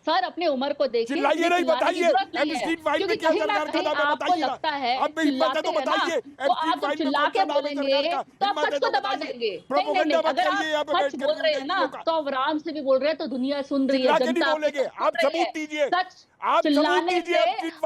E: सर, अपने उम्र को देखिए।
F: चिल्लाइए नहीं, बताइए एप्स्टीन फाइल में क्या सरकार का नाम है, बताइए।
E: लगता है
F: अब भी हिम्मत है तो बताइए,
E: तो आप चिल्ला के बोलेंगे तो आप सच को दबा देंगे। नहीं, अगर आप सच बोल रहे हैं ना तो आप आराम से भी बोल रहे हैं तो दुनिया सुन रही है, जनता
F: बोलेंगे। आप सबूत दीजिए,
E: सच
F: आप
E: चिल्लाने से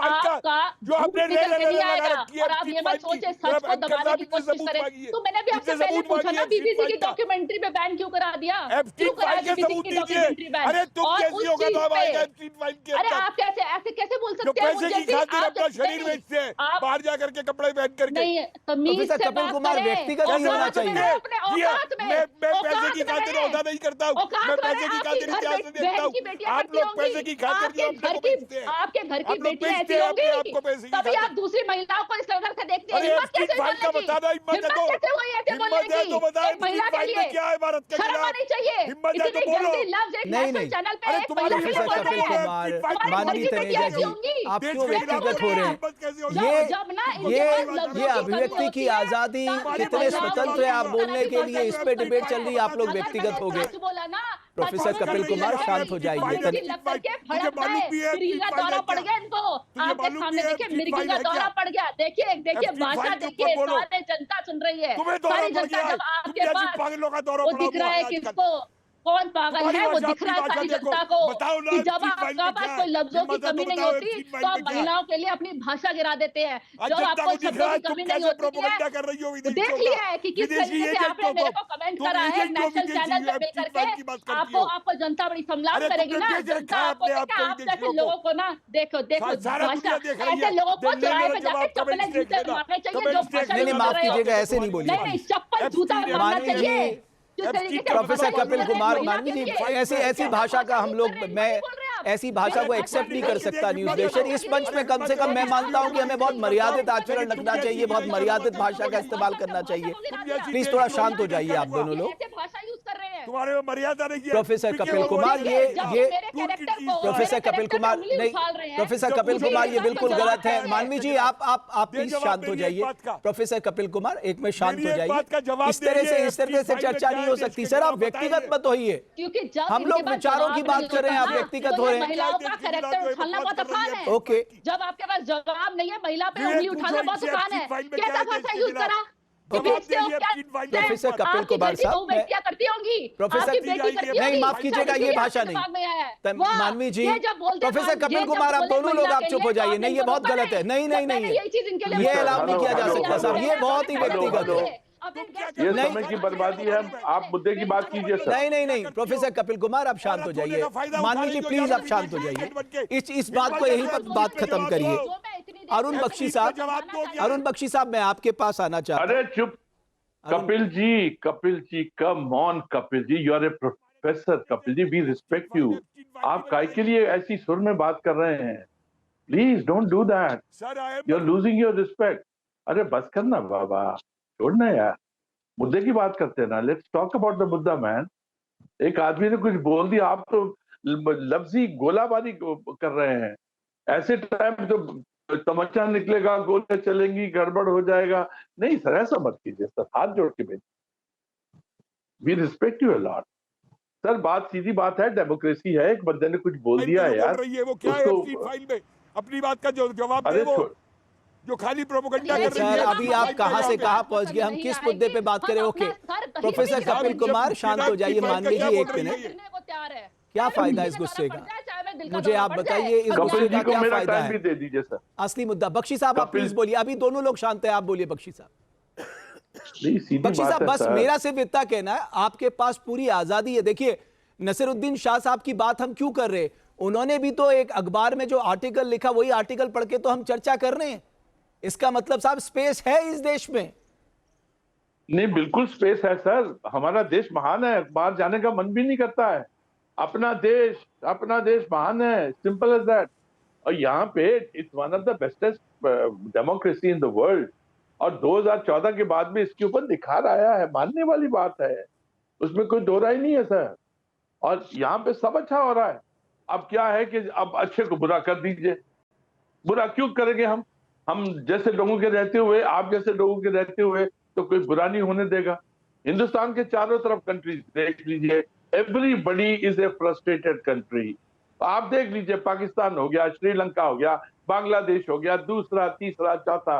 F: आपका जो आपने
E: नहीं आएगा। और आप ये मत सोचे सच को दबाने की कोशिश करें। तो मैंने भी आपसे पहले पूछा ना, बीबीसी की डॉक्यूमेंट्री पे बैन क्यों करा दिया? क्यों कराया बीबीसी की डॉक्यूमेंट्री बैन?
F: अरे तुम कैसी होगा तो आएगा एप्स्टीन फाइल के
E: अरे
F: अंदर?
E: आप ऐसे कैसे बोल
F: जो
E: सकते हैं?
F: पैसे की खातिर अपना शरीर बेचते हैं, बाहर जा करके कपड़े पहन करके।
E: नहीं, तमीज से
A: कपिल
E: बात
A: कुमार
E: करें।
A: व्यक्तिगत नहीं होना चाहिए।
F: मैं पैसे की खातिर औदा नहीं करता हूँ, मैं पैसे की खातिर इतिहास नहीं देखता हूँ। आप लोग पैसे की खातिर
E: आपके घर की बेटियां ऐसी
F: आपको
E: होंगी,
F: पैसे की
E: तभी
F: खातिर।
E: आप दूसरी महिलाओं को इस नजर से देखते हैं।
F: अरे
E: हिम्मत कैसे
F: एप्स्टीन फाइल का
E: बोलने की?
F: बता दो, हिम्मत है तो
E: कैसे हुई ऐसे
F: हिम्मत
E: बोलने
F: है
E: की?
F: तो बताओ
E: एक महिला
F: एप्स्टीन
E: के
F: फाइल
E: लिए
F: में क्या है भारत के
E: शर्म
F: खिलाफ?
E: आनी चाहिए।
F: हिम्मत है तो
E: इतनी
F: बोलो।
E: गंदी लफ्ज एक
A: नहीं,
E: नेशनल
A: नहीं।
E: चैनल पे
F: अरे
E: एक
F: तुम्हारी
E: महिला
A: प्रोफेसर
E: बोल
A: कपिल
E: रही है।
A: कुमार,
E: तुम्हारे
A: मानवी
E: घर की
A: तनेजा
E: बेटियां
A: जी,
E: होंगी।
A: आप
F: देश
A: क्यों
F: के खिलाफ
A: व्यक्तिगत हो रहे हैं?
F: हिम्मत कैसे हो
A: ये
E: जब ना इनके
A: ये
E: पास लफ्जों
A: ये
E: की
A: अभिव्यक्ति
E: कमी
A: की
E: होती है,
A: आजादी
E: तब
A: कितने
E: महिलाओं
A: स्वतंत्र है, आप
E: को
A: बोलने के लिए इस पे डिबेट चल रही है, आप लोग
E: अगर
A: व्यक्तिगत
E: मैंने
A: हो गए।
E: सच बोला ना,
A: प्रोफेसर
E: सच
A: कपिल
E: बोला,
A: कुमार, शांत हो जाइए।
E: लग करके भड़क गए, मिर्गी का दौरा पड़ गया इनको। आपके सामने देखिए मिर्गी का दौरा पड़ गया। देखिए भाषा देखिए, सारे जनता सुन रही है, सारी जनता। जब आपके पास वो दिख रहा है किसको, कौन पागल है वो दिख रहा है सारी जनता को, कि जब आपका पास कोई लफ्जों की कमी नहीं होती तो आप महिलाओं के लिए अपनी भाषा गिरा देते हैं। जब आपको शब्दों की कमी नहीं होती है, देखिए कि किस तरीके से आपने मेरे को कमेंट करा है नेशनल चैनल पे मिल करके। आपको जनता बड़ी संलाप करेगी ना, जनता आपको आप जैसे लोगों को ना, देखो भाषा, ऐसे लोगों को चौराहे पे जाके चप्पलें जूते मारने चाहिए जो भाषा
A: नहीं, माफ कीजिएगा, ऐसे नहीं बोलिए।
E: नहीं, चप्पल जूता मारना चाहिए।
A: प्रोफेसर कपिल कुमार, मानवी जी, ऐसी भाषा का हम लोग, मैं ऐसी भाषा को एक्सेप्ट नहीं कर सकता न्यूज नेशन। इस मंच में कम से कम मैं मानता हूं कि हमें बहुत मर्यादित आचरण रखना चाहिए, बहुत मर्यादित भाषा का इस्तेमाल करना चाहिए। प्लीज थोड़ा शांत हो जाइए आप दोनों लोग।
G: तुम्हारे में मर्यादा नहीं है।
A: प्रोफेसर कपिल कुमार, ये प्रोफेसर कपिल कुमार नहीं, प्रोफेसर कपिल कुमार ये बिल्कुल गलत है। मानवी जी आप प्लीज शांत हो जाइए। प्रोफेसर कपिल कुमार एक में शांत हो जाइए। इस तरह से चर्चा नहीं हो सकती। सर आप व्यक्तिगत मत होइए, हम लोग विचारों की बात कर रहे हैं, आप व्यक्तिगत हो रहे हैं।
E: महिलाओं का कैरेक्टर उछालना बहुत आसान है।
A: ओके,
E: जब आपके पास जवाब नहीं है, महिला पे उंगली उठाना बहुत आसान है। कैसा भाषा यूज करा?
A: प्रोफेसर कपिल कुमार साहब,
E: क्या करती होंगी
A: प्रोफेसर नहीं, माफ कीजिएगा, ये भाषा नहीं। मानवी जी, प्रोफेसर कपिल कुमार, आप दोनों लोग आप चुप हो जाइए। नहीं, ये बहुत गलत है। नहीं, ये अलाउ नहीं किया जा सकता साहब, ये बहुत ही व्यक्तिगत है।
D: ये समय की बर्बादी है। आप मुद्दे की बात कीजिए सर।
A: नहीं, प्रोफेसर कपिल कुमार आप शांत हो जाइए। मानवी जी प्लीज आप शांत हो जाइए। इस बात को यहीं पर बात खत्म करिए। अरुण बख्शी साहब, मैं आपके पास आना चाहता हूं।
D: अरे चुप, Kapil ji come on Kapil ji, you are a professor Kapil ji, we respect you. आप काय के लिए ऐसी सुर में बात कर रहे हैं? Please don't do that, you are losing your respect. अरे बस करना बाबा, छोड़ना यार, मुद्दे की बात करते हैं ना, लेट्स टॉक अबाउट द मुद्दा मैन। एक आदमी ने कुछ बोल दिया, आप तो लफ्जी गोलाबारी कर रहे हैं। ऐसे टाइम जो तमच्चा निकलेगा, गोलियां चलेंगी, गड़बड़ हो जाएगा, नहीं सर ऐसा मत कीजिए सर, हाथ जोड़ के भेजिए। We respect you a lot sir, बात सीधी बात है, डेमोक्रेसी है, एक बंदे ने कुछ बोल दिया है यार,
F: वो क्या है फाइल में अपनी बात का जवाब दे, वो जो खाली प्रोपेगेंडा कर रही है।
A: सर अभी आप कहां से कहां पहुंच गए, हम किस मुद्दे पे बात करें? ओके प्रोफेसर कपिल कुमार शांत हो जाइए, मान लीजिए एक मिनट। क्या फायदा इस गुस्से का, मुझे आप बताइए इस गुस्से का क्या फायदा है?
D: दे दीजिए सर,
A: असली मुद्दा। बख्शी साहब आप प्लीज बोलिए, अभी दोनों लोग शांत हैं, आप बोलिए बख्शी साहब। बख्शी साहब बस मेरा सिर्फ इतना कहना है, आपके पास पूरी आजादी है। देखिए नसीरुद्दीन शाह साहब की बात हम क्यों कर रहे हैं, उन्होंने भी तो एक अखबार में जो आर्टिकल लिखा वही आर्टिकल पढ़ के तो हम चर्चा कर रहे हैं। इसका मतलब साहब स्पेस है इस देश में।
D: नहीं बिल्कुल स्पेस है सर, हमारा देश महान है, बाहर जाने का मन भी नहीं करता है। अपना देश महान है, सिंपल एज दैट। और यहाँ पे it's one of the bestest democracy in the world, और 2014 के बाद में इसके ऊपर निखार आया है, मानने वाली बात है, उसमें कोई दो राय नहीं है सर। और यहाँ पे सब अच्छा हो रहा है। अब क्या है कि अब अच्छे को बुरा कर दीजिए, बुरा क्यों करेंगे हम जैसे लोगों के रहते हुए, आप जैसे लोगों के रहते हुए तो कोई बुरा नहीं होने देगा। हिंदुस्तान के चारों तरफ कंट्रीज देख लीजिए, everybody is a frustrated country. आप देख लीजिए, पाकिस्तान हो गया, श्रीलंका हो गया, बांग्लादेश हो गया, दूसरा तीसरा चौथा,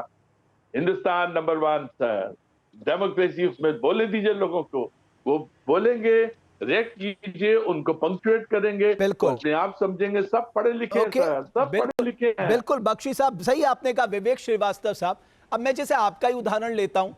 D: हिंदुस्तान नंबर 1 सर। डेमोक्रेसी उसमें बोले दीजिए लोगों को, वो बोलेंगे, रिएक्ट कीजिए, उनको पंक्चुएट करेंगे,
A: बिल्कुल
D: अपने आप समझेंगे, सब पढ़े लिखे हैं सर, सब पढ़े लिखे हैं।
A: बिल्कुल बख्शी साहब सही आपने कहा। विवेक श्रीवास्तव साहब, अब मैं जैसे आपका ही उदाहरण लेता हूं,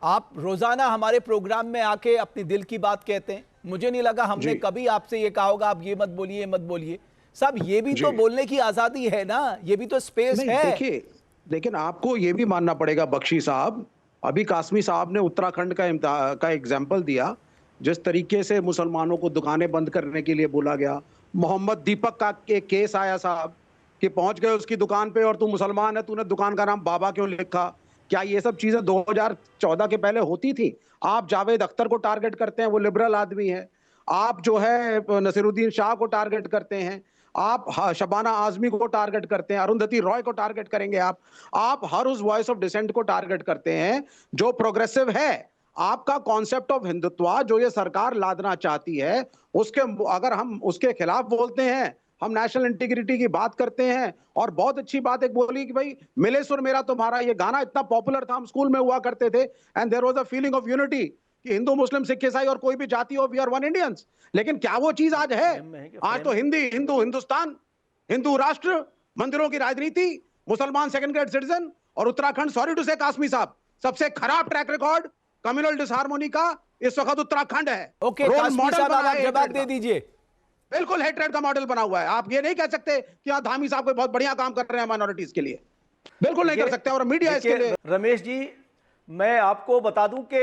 A: आप रोजाना हमारे प्रोग्राम में आके अपनी दिल की बात कहते हैं, मुझे नहीं लगा हमने कभी आपसे ये कहा होगा आप ये मत बोलिए मत बोलिए। साहब ये भी तो बोलने की आजादी है ना, ये भी तो स्पेस है।
G: देखिए लेकिन आपको ये भी मानना पड़ेगा बख्शी साहब, अभी कासमी साहब ने उत्तराखंड का एग्जाम्पल दिया, जिस तरीके से मुसलमानों को दुकानें बंद करने के लिए बोला गया। मोहम्मद दीपक का एक केस आया साहब कि पहुंच गए उसकी दुकान पे और तू मुसलमान है, तूने दुकान का नाम बाबा क्यों लिखा? क्या ये सब चीजें 2014 के पहले होती थी? आप जावेद अख्तर को टारगेट करते हैं, वो लिबरल आदमी है। आप जो है नसीरुद्दीन शाह को टारगेट करते हैं, आप शबाना आजमी को टारगेट करते हैं, अरुंधति रॉय को टारगेट करेंगे आप हर उस वॉइस ऑफ डिसेंट को टारगेट करते हैं जो प्रोग्रेसिव है। आपका कॉन्सेप्ट ऑफ हिंदुत्व जो ये सरकार लादना चाहती है, उसके अगर हम उसके खिलाफ बोलते हैं, हम नेशनल इंटीग्रिटी की बात करते हैं। और बहुत अच्छी बात एक बोली कि भाई मिले सुर मेरा तुम्हारा, ये गाना इतना पॉपुलर था, हम स्कूल में हुआ करते थे, and there was a feeling of unity कि हिंदू मुस्लिम सिख ईसाई और कोई भी जाति हो, वी आर वन इंडियंस। लेकिन क्या वो चीज आज है? आज तो हिंदू हिंदुस्तान, हिंदू राष्ट्र, मंदिरों की राजनीति, मुसलमान सेकंड ग्रेड सिटीजन, और उत्तराखंड, सॉरी टू से कासमी साहब, सबसे खराब ट्रैक रिकॉर्ड कम्युनल डिसहार्मोनी का इस वक्त उत्तराखंड है।
A: ओके कासमी साहब आप जवाब दे दीजिए।
G: बिल्कुल हेट्रेड का मॉडल बना हुआ है। आप ये नहीं कह सकते कि हाँ धामी साहब कोई बहुत बढ़िया काम कर रहे हैं माइनॉरिटीज के लिए, बिल्कुल नहीं कर सकते। और मीडिया इसके लिए,
H: रमेश जी मैं आपको बता दूं कि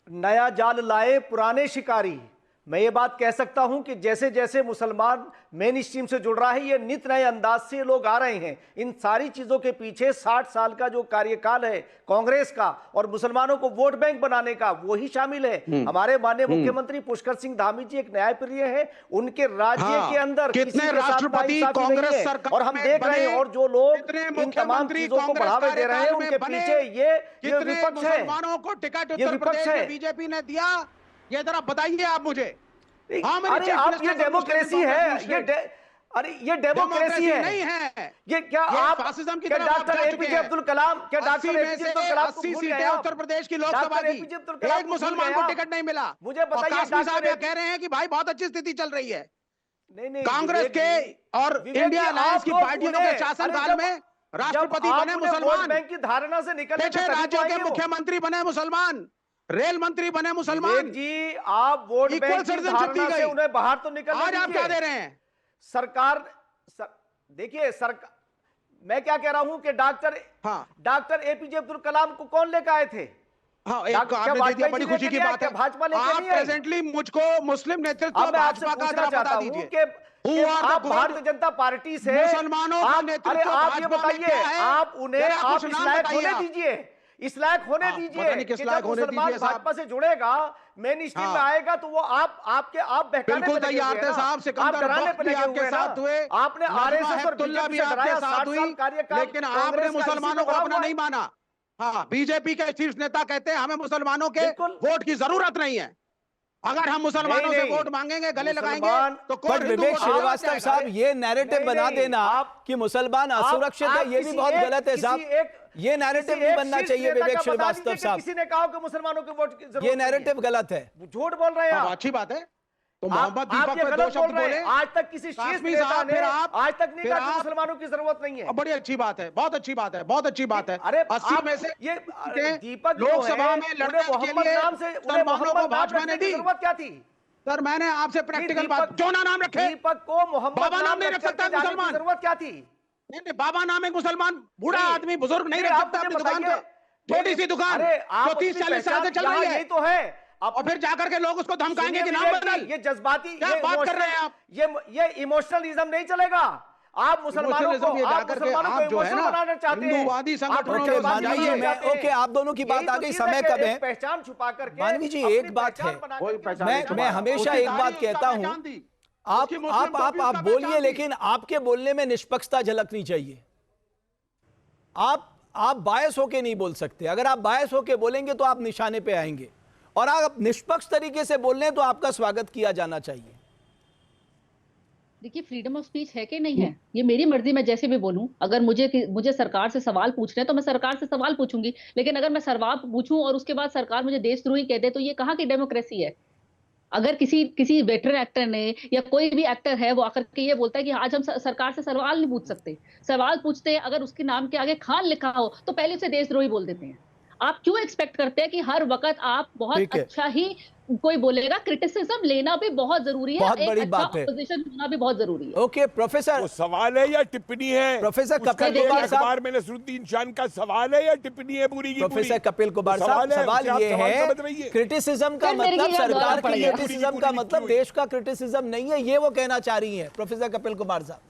H: नया जाल लाए पुराने शिकारी। मैं ये बात कह सकता हूं कि जैसे जैसे मुसलमान मेन स्ट्रीम से जुड़ रहा है, ये नित नए अंदाज से लोग आ रहे हैं। इन सारी चीजों के पीछे 60 साल का जो कार्यकाल है कांग्रेस का और मुसलमानों को वोट बैंक बनाने का, वो ही शामिल है। हमारे माननीय मुख्यमंत्री पुष्कर सिंह धामी जी एक न्यायप्रिय है, उनके राज्य के अंदर
G: कितने राष्ट्रपति कांग्रेस सरकार
H: और हम देख रहे हैं, और जो लोग इन तमाम चीजों को बढ़ावा दे रहे हैं उनके पीछे ये विपक्ष है।
G: मुसलमानों को टिकट उत्तर प्रदेश में बीजेपी ने दिया, ये जरा बताइए आप मुझे।
H: अरे आप ये डेमोक्रेसी है, अरे ये डेमोक्रेसी है
G: नहीं है
H: ये? क्या आप
G: फासिज्म की
H: डॉक्टर एपीजे अब्दुल कलाम, क्या डॉक्टर एपीजे अब्दुल कलाम
G: 80 सीटें उत्तर प्रदेश की लोकसभा की, एक मुसलमान को टिकट नहीं मिला।
H: मुझे बताइए,
G: कासमी साहब ये कह रहे हैं कि भाई बहुत अच्छी स्थिति चल रही है।
H: नहीं
G: कांग्रेस के और इंडिया अलायंस की पार्टियों के शासनकाल में राष्ट्रपति बने मुसलमान,
H: बैंक की धारणा से निकलने
G: छह राज्यों के मुख्यमंत्री बने मुसलमान, रेल मंत्री बने मुसलमान
H: जी। आप वोट बैंक की धारणा से उन्हें बाहर तो निकलने
G: आज आप क्या दे रहे हैं?
H: सरकार देखिए सरकार मैं क्या कह रहा हूं कि डॉक्टर एपीजे अब्दुल कलाम को कौन लेकर आए थे?
G: हाँ, एक आपने दे दिया, बड़ी खुशी की बात है।
H: भाजपा लेके
G: आप
H: नहीं आई।
G: प्रेजेंटली मुझको मुस्लिम नेतृत्व
H: अब मैं आपसे
G: भाजपा का
H: पूछना
G: जरा
H: चाहता
G: बता
H: हूं
G: दीजिए।
H: कि आप भारतीय जनता पार्टी से
G: मुसलमानों का नेतृत्व
H: अरे आप ये
G: भाजपा में
H: बताइए,
G: क्या है?
H: आप उन्हें
G: जरा
H: आप
G: कुछ
H: इस
G: नाम
H: लायक
G: बताइए
H: होने
G: आप।
H: दीजिए, इस लायक होने
G: हाँ,
H: दीजिए
G: पता नहीं किस
H: कि
G: लायक
H: जब
G: होने
H: मुसलमान
G: दीजिए साहब।
H: भाजपा से जुड़ेगा, मेन स्ट्रीम में
G: हाँ।
H: आएगा, तो वो आप बहकाने
G: बिल्कुल
H: पे लगे
G: तैयार
H: हुए
G: थे
H: हैं ना।
G: साहब,
H: आप
G: सिकंदर
H: डराने
G: बख्त
H: पे
G: भी
H: लगे
G: आपके
H: हुए हैं
G: साथ
H: ना।
G: हुए,
H: आपने
G: नजमा
H: आरएसएस और
G: हेपतुल्ला
H: बीजेपी
G: भी
H: से
G: आपके
H: डराया,
G: साथ
H: 60
G: हुई,
H: साल कार्यकाल
G: लेकिन आपने
H: कांग्रेस का, इसी
G: मुसलमानों
H: पे
G: को
H: भरा
G: अपना
H: हुआ
G: नहीं
H: है।
G: माना। हाँ, बीजेपी के शीर्ष नेता कहते हैं हमें मुसलमानों के
H: बिल्कुल।
G: वोट की जरूरत नहीं है। अगर हम मुसलमानों से
H: नहीं।
G: वोट मांगेंगे, गले लगाएंगे,
H: मुसलमान-
G: तो
A: बट
G: कौन हिंदू
A: विवेक
G: वोट देगा?
A: श्रीवास्तव साहब, ये नैरेटिव
H: नहीं,
A: बना
H: नहीं,
A: देना कि मुसलमान असुरक्षित है, ये भी बहुत गलत है साहब। ये नैरेटिव नहीं बनना चाहिए विवेक श्रीवास्तव साहब।
H: किसी ने कहा कि मुसलमानों के वोट की जरूरत
A: ये
H: नहीं है।
A: नैरेटिव गलत है।
H: झूठ बोल रहे हैं
G: हाँ,
H: आप।
G: अच्छी बात है। तो
H: आप
G: मोहम्मद
H: आप
G: दीपक
H: ये
G: पे दो
H: गलत बोल
G: शब्द
H: रहे
G: बोले।
H: हैं। आज तक किसी शीर्ष
G: कासमी
H: नेता
G: साहब,
H: ने
G: फिर आप-
H: आज तक नहीं
G: फिर
H: कहा कि
G: आप-
H: मुसलमानों की जरूरत नहीं है।
G: बड़ी अच्छी बात है, बहुत अच्छी बात है, बहुत अच्छी बात है।
H: अरे
G: 80
H: आप
G: में से
H: ये
G: के
H: दीपक जो
G: लोकसभा
H: है,
G: में
H: उन्हें
G: लड़ने के
H: मोहम्मद
G: लिए
H: नाम से उन्हें
G: मुसलमानों को
H: मोहम्मद नाम
G: भाजपा ने
H: रखने की
G: दी।
H: जरूरत क्या थी?
G: सर, मैंने आपसे प्रैक्टिकल
H: दीपक-
G: बात, क्यों ना नाम रखे?
H: दीपक को मोहम्मद
G: बाबा नाम
H: नाम
G: नहीं रख
H: रख
G: सकता
H: करके जाने की
G: मुसलमान।
H: जरूरत क्या थी?
G: नहीं नहीं, बाबा नाम एक मुसलमान बूढ़ा
H: नहीं,
G: आदमी बुजुर्ग नहीं
H: नहीं,
G: रख
H: आप
G: सकता
H: मुझे
G: अपनी दुकान पे।
H: बताइए।
G: छोटी सी दुकान
H: अरे आप
G: जो 30-40 साल से चल रही है,
H: यही तो है।
G: और फिर जाकर के लोग उसको धमकाएंगे कि नाम
H: सुनिए
G: बदल।
H: ये जज्बाती,
G: क्या
H: ये
G: बात कर रहे हैं आप?
H: ये इमोशनलिज्म नहीं चलेगा। आप मुसलमानों को
G: Emotionalism ये
H: आप
G: जाकर के
H: मुसलमानों को
G: आप जो है
H: इमोशनल
G: ना,
H: बनाना चाहते हैं।
G: हिंदूवादी संगठनों
H: आप
G: में
H: जज्बाती
G: मानवी जी,
H: बनाना
A: मैं-
H: चाहते हैं।
A: ओके, आप दोनों की बात
H: यही
A: आ
H: तो
A: गई,
H: चीज़
A: समय
H: कि
A: कब है?
H: एक पहचान छुपा करके
A: मानवी जी,
H: अपनी
A: एक बात
H: पहचान
A: है।
H: बना
G: कोई
H: करके
G: पहचान
H: मुसलमान
A: मैं
H: बनाओ।
A: हमेशा
G: उसकी
A: एक बात
G: तारीख
A: कहता
G: उसका
A: हूं,
G: पहचान दी।
A: आप
G: उसकी मुस्लिम टोपी
A: आप
G: उसका
A: बोलिए,
G: पहचान दी।
A: लेकिन आपके बोलने में निष्पक्षता झलकनी चाहिए। आप बायस होके नहीं बोल सकते। अगर आप बायस होके बोलेंगे तो आप निशाने पे आएंगे, और आप निष्पक्ष तरीके से बोल रहे हैं तो आपका स्वागत किया जाना चाहिए।
E: देखिए, फ्रीडम ऑफ स्पीच है कि नहीं है, ये मेरी मर्जी, मैं जैसे भी बोलूं। अगर मुझे सरकार से सवाल पूछने हैं तो मैं सरकार से सवाल पूछूंगी, लेकिन अगर मैं सवाल पूछूं और उसके बाद सरकार मुझे देशद्रोही कह दे, तो ये कहाँ की डेमोक्रेसी है? अगर किसी वेटरन एक्टर ने या कोई भी एक्टर है, वो आकर के ये बोलता है कि आज हम सरकार से सवाल नहीं पूछ सकते, सवाल पूछते हैं, अगर उसके नाम के आगे खान लिखा हो तो पहले उसे देशद्रोही बोल देते हैं। आप क्यों एक्सपेक्ट करते हैं कि हर वक्त आप बहुत
A: ठीक है।
E: अच्छा ही कोई बोलेगा? क्रिटिसिज्म लेना भी बहुत जरूरी है,
A: बहुत
E: एक
A: बड़ी
E: अच्छा
A: बात है।
E: ऑपोजिशन होना भी बहुत जरूरी है।
A: ओके प्रोफेसर,
F: वो सवाल है या टिप्पणी है?
A: प्रोफेसर
F: उसका
A: कपिल
F: जो
A: कुमार साहब-
F: अखबार में नसरुद्दीन शान का सवाल है या टिप्पणी है पूरी की पूरी?
A: प्रोफेसर कपिल कुमार
F: तो
A: साहब,
F: है,
A: सवाल
F: उसे आप
A: ये
F: सवाल
A: है,
F: समझ रही है।
A: क्रिटिसिज्म का
E: फिर मेरे
A: मतलब
E: लिए
A: सरकार
E: जवाब
A: की
E: पड़ेगा।
A: क्रिटिसिज्म का मतलब देश का क्रिटिसिज्म नहीं है, ये वो कहना चाह रही है प्रोफेसर कपिल कुमार साहब।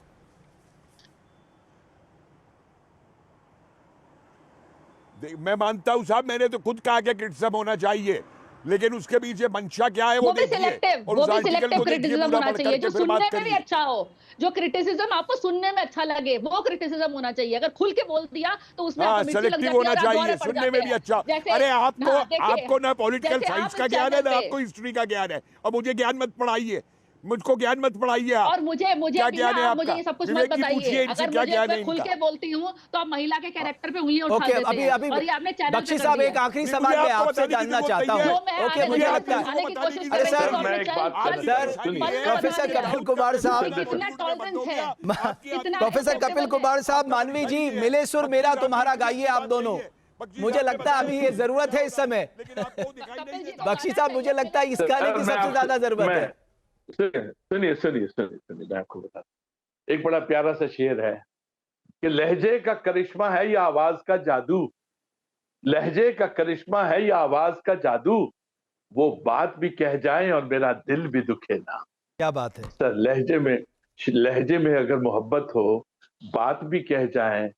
F: मैं मानता हूं साहब, मैंने तो खुद कहा कि क्रिटिसिज्म होना चाहिए, लेकिन उसके पीछे मंशा क्या है
E: वो भी
F: देखिए।
E: सिलेक्टिव,
F: और
E: वो
F: उस
E: भी
F: आर्टिकल
E: सिलेक्टिव
F: को देखिए
E: क्रिटिसिज्म
F: पूरा
E: होना
F: पढ़
E: चाहिए, जो
F: करके फिर बात
E: सुनने में भी
F: करिए।
E: अच्छा हो, जो क्रिटिसिज्म आपको सुनने में अच्छा लगे, वो क्रिटिसिज्म होना चाहिए। अगर खुल के बोल दिया तो उसमें
F: हाँ,
E: आपको मिर्ची लग
F: सेलेक्टिव
E: जाती है
F: होना
E: और आप
F: चाहिए,
E: दौरे पड़
F: सुनने
E: जाते
F: में भी
E: हैं।
F: अच्छा।
E: जैसे-
F: अरे
E: हाँ, देखिए,
F: आपको ना पॉलिटिकल
E: जैसे
F: साइंस
E: आप
F: का
E: इस
F: ज्ञान है,
E: चैनल
F: ना
E: पे-
F: आपको हिस्ट्री का ज्ञान है, और मुझे ज्ञान मत पढ़ाइए, मुझको ज्ञान मत पढ़ाइए आप।
E: और मुझे
F: क्या
E: भी
F: ज्ञान है
E: ना, आप मुझे
F: आपका?
E: ये सब कुछ मत
F: विवेक जी पूछिए
E: बताइए।
F: इनसे
E: अगर
F: क्या
E: मुझे
F: ज्ञान है
E: मैं खुल
F: इनका।
E: के बोलती हूँ तो आप महिला के कैरेक्टर पे उंगलियां उठा
A: ओके,
E: देते
A: अभी
E: हैं,
A: अभी
E: और ये आपने चैनल पे
A: बख्शी
E: कर
A: साहब,
E: दिया
A: एक
E: है।
A: आखिरी
F: नहीं,
A: सवाल
F: मुझे
A: मैं
F: आपको
A: आपसे
F: बताने की
A: जानना
F: जरूरत
A: चाहता
F: नहीं है।
A: हूँ।
E: जो मैं
A: ओके,
E: आगे
A: मुझे
E: बताने
A: लगता है
E: बताने की कोशिश
A: अरे
E: कर
A: सर,
E: रही हूँ,
D: मैं
E: आपने
D: एक बात
E: चल-
A: सर,
E: चल-
A: प्रोफेसर
E: बता दिया।
A: कपिल कुमार साहब,
E: कितना टॉलरेंस है, कितना
A: प्रोफेसर कपिल
E: acceptable
A: कुमार
E: है।
A: साहब, मानवी जी, मिले सुर मेरा तुम्हारा गाइए आप दोनों। मुझे लगता है अभी ये जरूरत है इस समय। बख्शी साहब, मुझे लगता है इस गाने की सबसे ज्यादा जरूरत है।
D: सुनिए, मैं आपको बता, एक बड़ा प्यारा सा शेर है कि लहजे का करिश्मा है या आवाज का जादू, लहजे का करिश्मा है या आवाज का जादू, वो बात भी कह जाए और मेरा दिल भी दुखे ना।
A: क्या बात है
D: सर, लहजे में अगर मोहब्बत हो, बात भी कह जाए,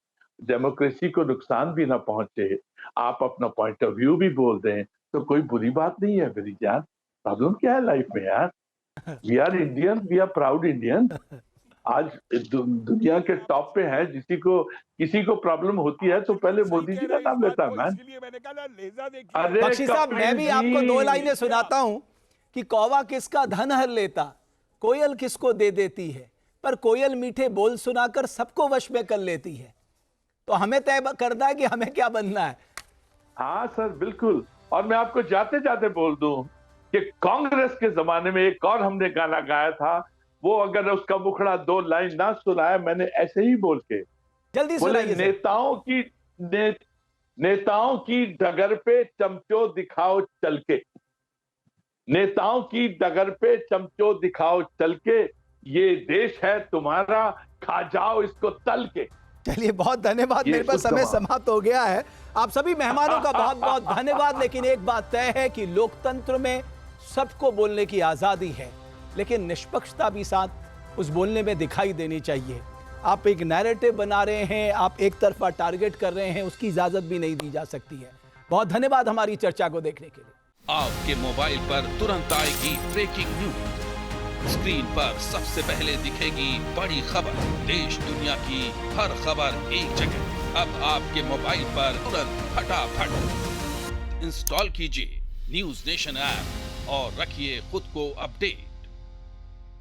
D: डेमोक्रेसी को नुकसान भी ना पहुंचे, आप अपना पॉइंट ऑफ व्यू भी बोल दें, तो कोई बुरी बात नहीं है मेरी जान। प्रॉब्लम क्या है लाइफ में यार? We are Indian, we are proud Indian. आज दुनिया के टॉप पे है, किसी को प्रॉब्लम होती है तो पहले मोदी जी का नाम लेता है। मैन, अरे
A: बख्शी साहब, मैं भी
D: कपिल
A: आपको
D: जी,
A: 2 लाइनें सुनाता हूं कि कौवा किसका धन हर लेता, कोयल किसको दे देती है, पर कोयल मीठे बोल सुनाकर सबको वश में कर लेती है। तो हमें तय करना है कि हमें क्या बनना है।
D: हाँ सर, बिल्कुल। और मैं आपको जाते जाते बोल दूं कि कांग्रेस के जमाने में एक और हमने गाना गाया था, वो अगर उसका मुखड़ा 2 लाइन ना सुनाया, मैंने ऐसे ही बोल के
A: जल्दी
D: बोले,
A: सुनाइए सर।
D: नेताओं की डगर पे चमचो दिखाओ चल के, नेताओं की डगर पे चमचो दिखाओ चल के, ये देश है तुम्हारा, खा जाओ इसको तल के।
A: चलिए, बहुत धन्यवाद।
D: ये
A: मेरे पास समय
D: उत्तम।
A: समाप्त हो गया है। आप सभी मेहमानों का बहुत बहुत धन्यवाद। लेकिन एक बात तय है कि लोकतंत्र में सबको बोलने की आजादी है, लेकिन निष्पक्षता भी साथ उस बोलने में दिखाई देनी चाहिए। आप एक नैरेटिव बना रहे हैं, आप एक तरफा टारगेट कर रहे हैं, उसकी इजाजत भी नहीं दी जा सकती है। बहुत धन्यवाद हमारी चर्चा को देखने के लिए।
B: आपके मोबाइल पर तुरंत आएगी ब्रेकिंग न्यूज। स्क्रीन पर सबसे पहले दिखेगी बड़ी खबर। देश दुनिया की हर खबर एक जगह। अब आपके मोबाइल पर तुरंत फटाफट इंस्टॉल कीजिए न्यूज नेशन ऐप और रखिए खुद को अपडेट।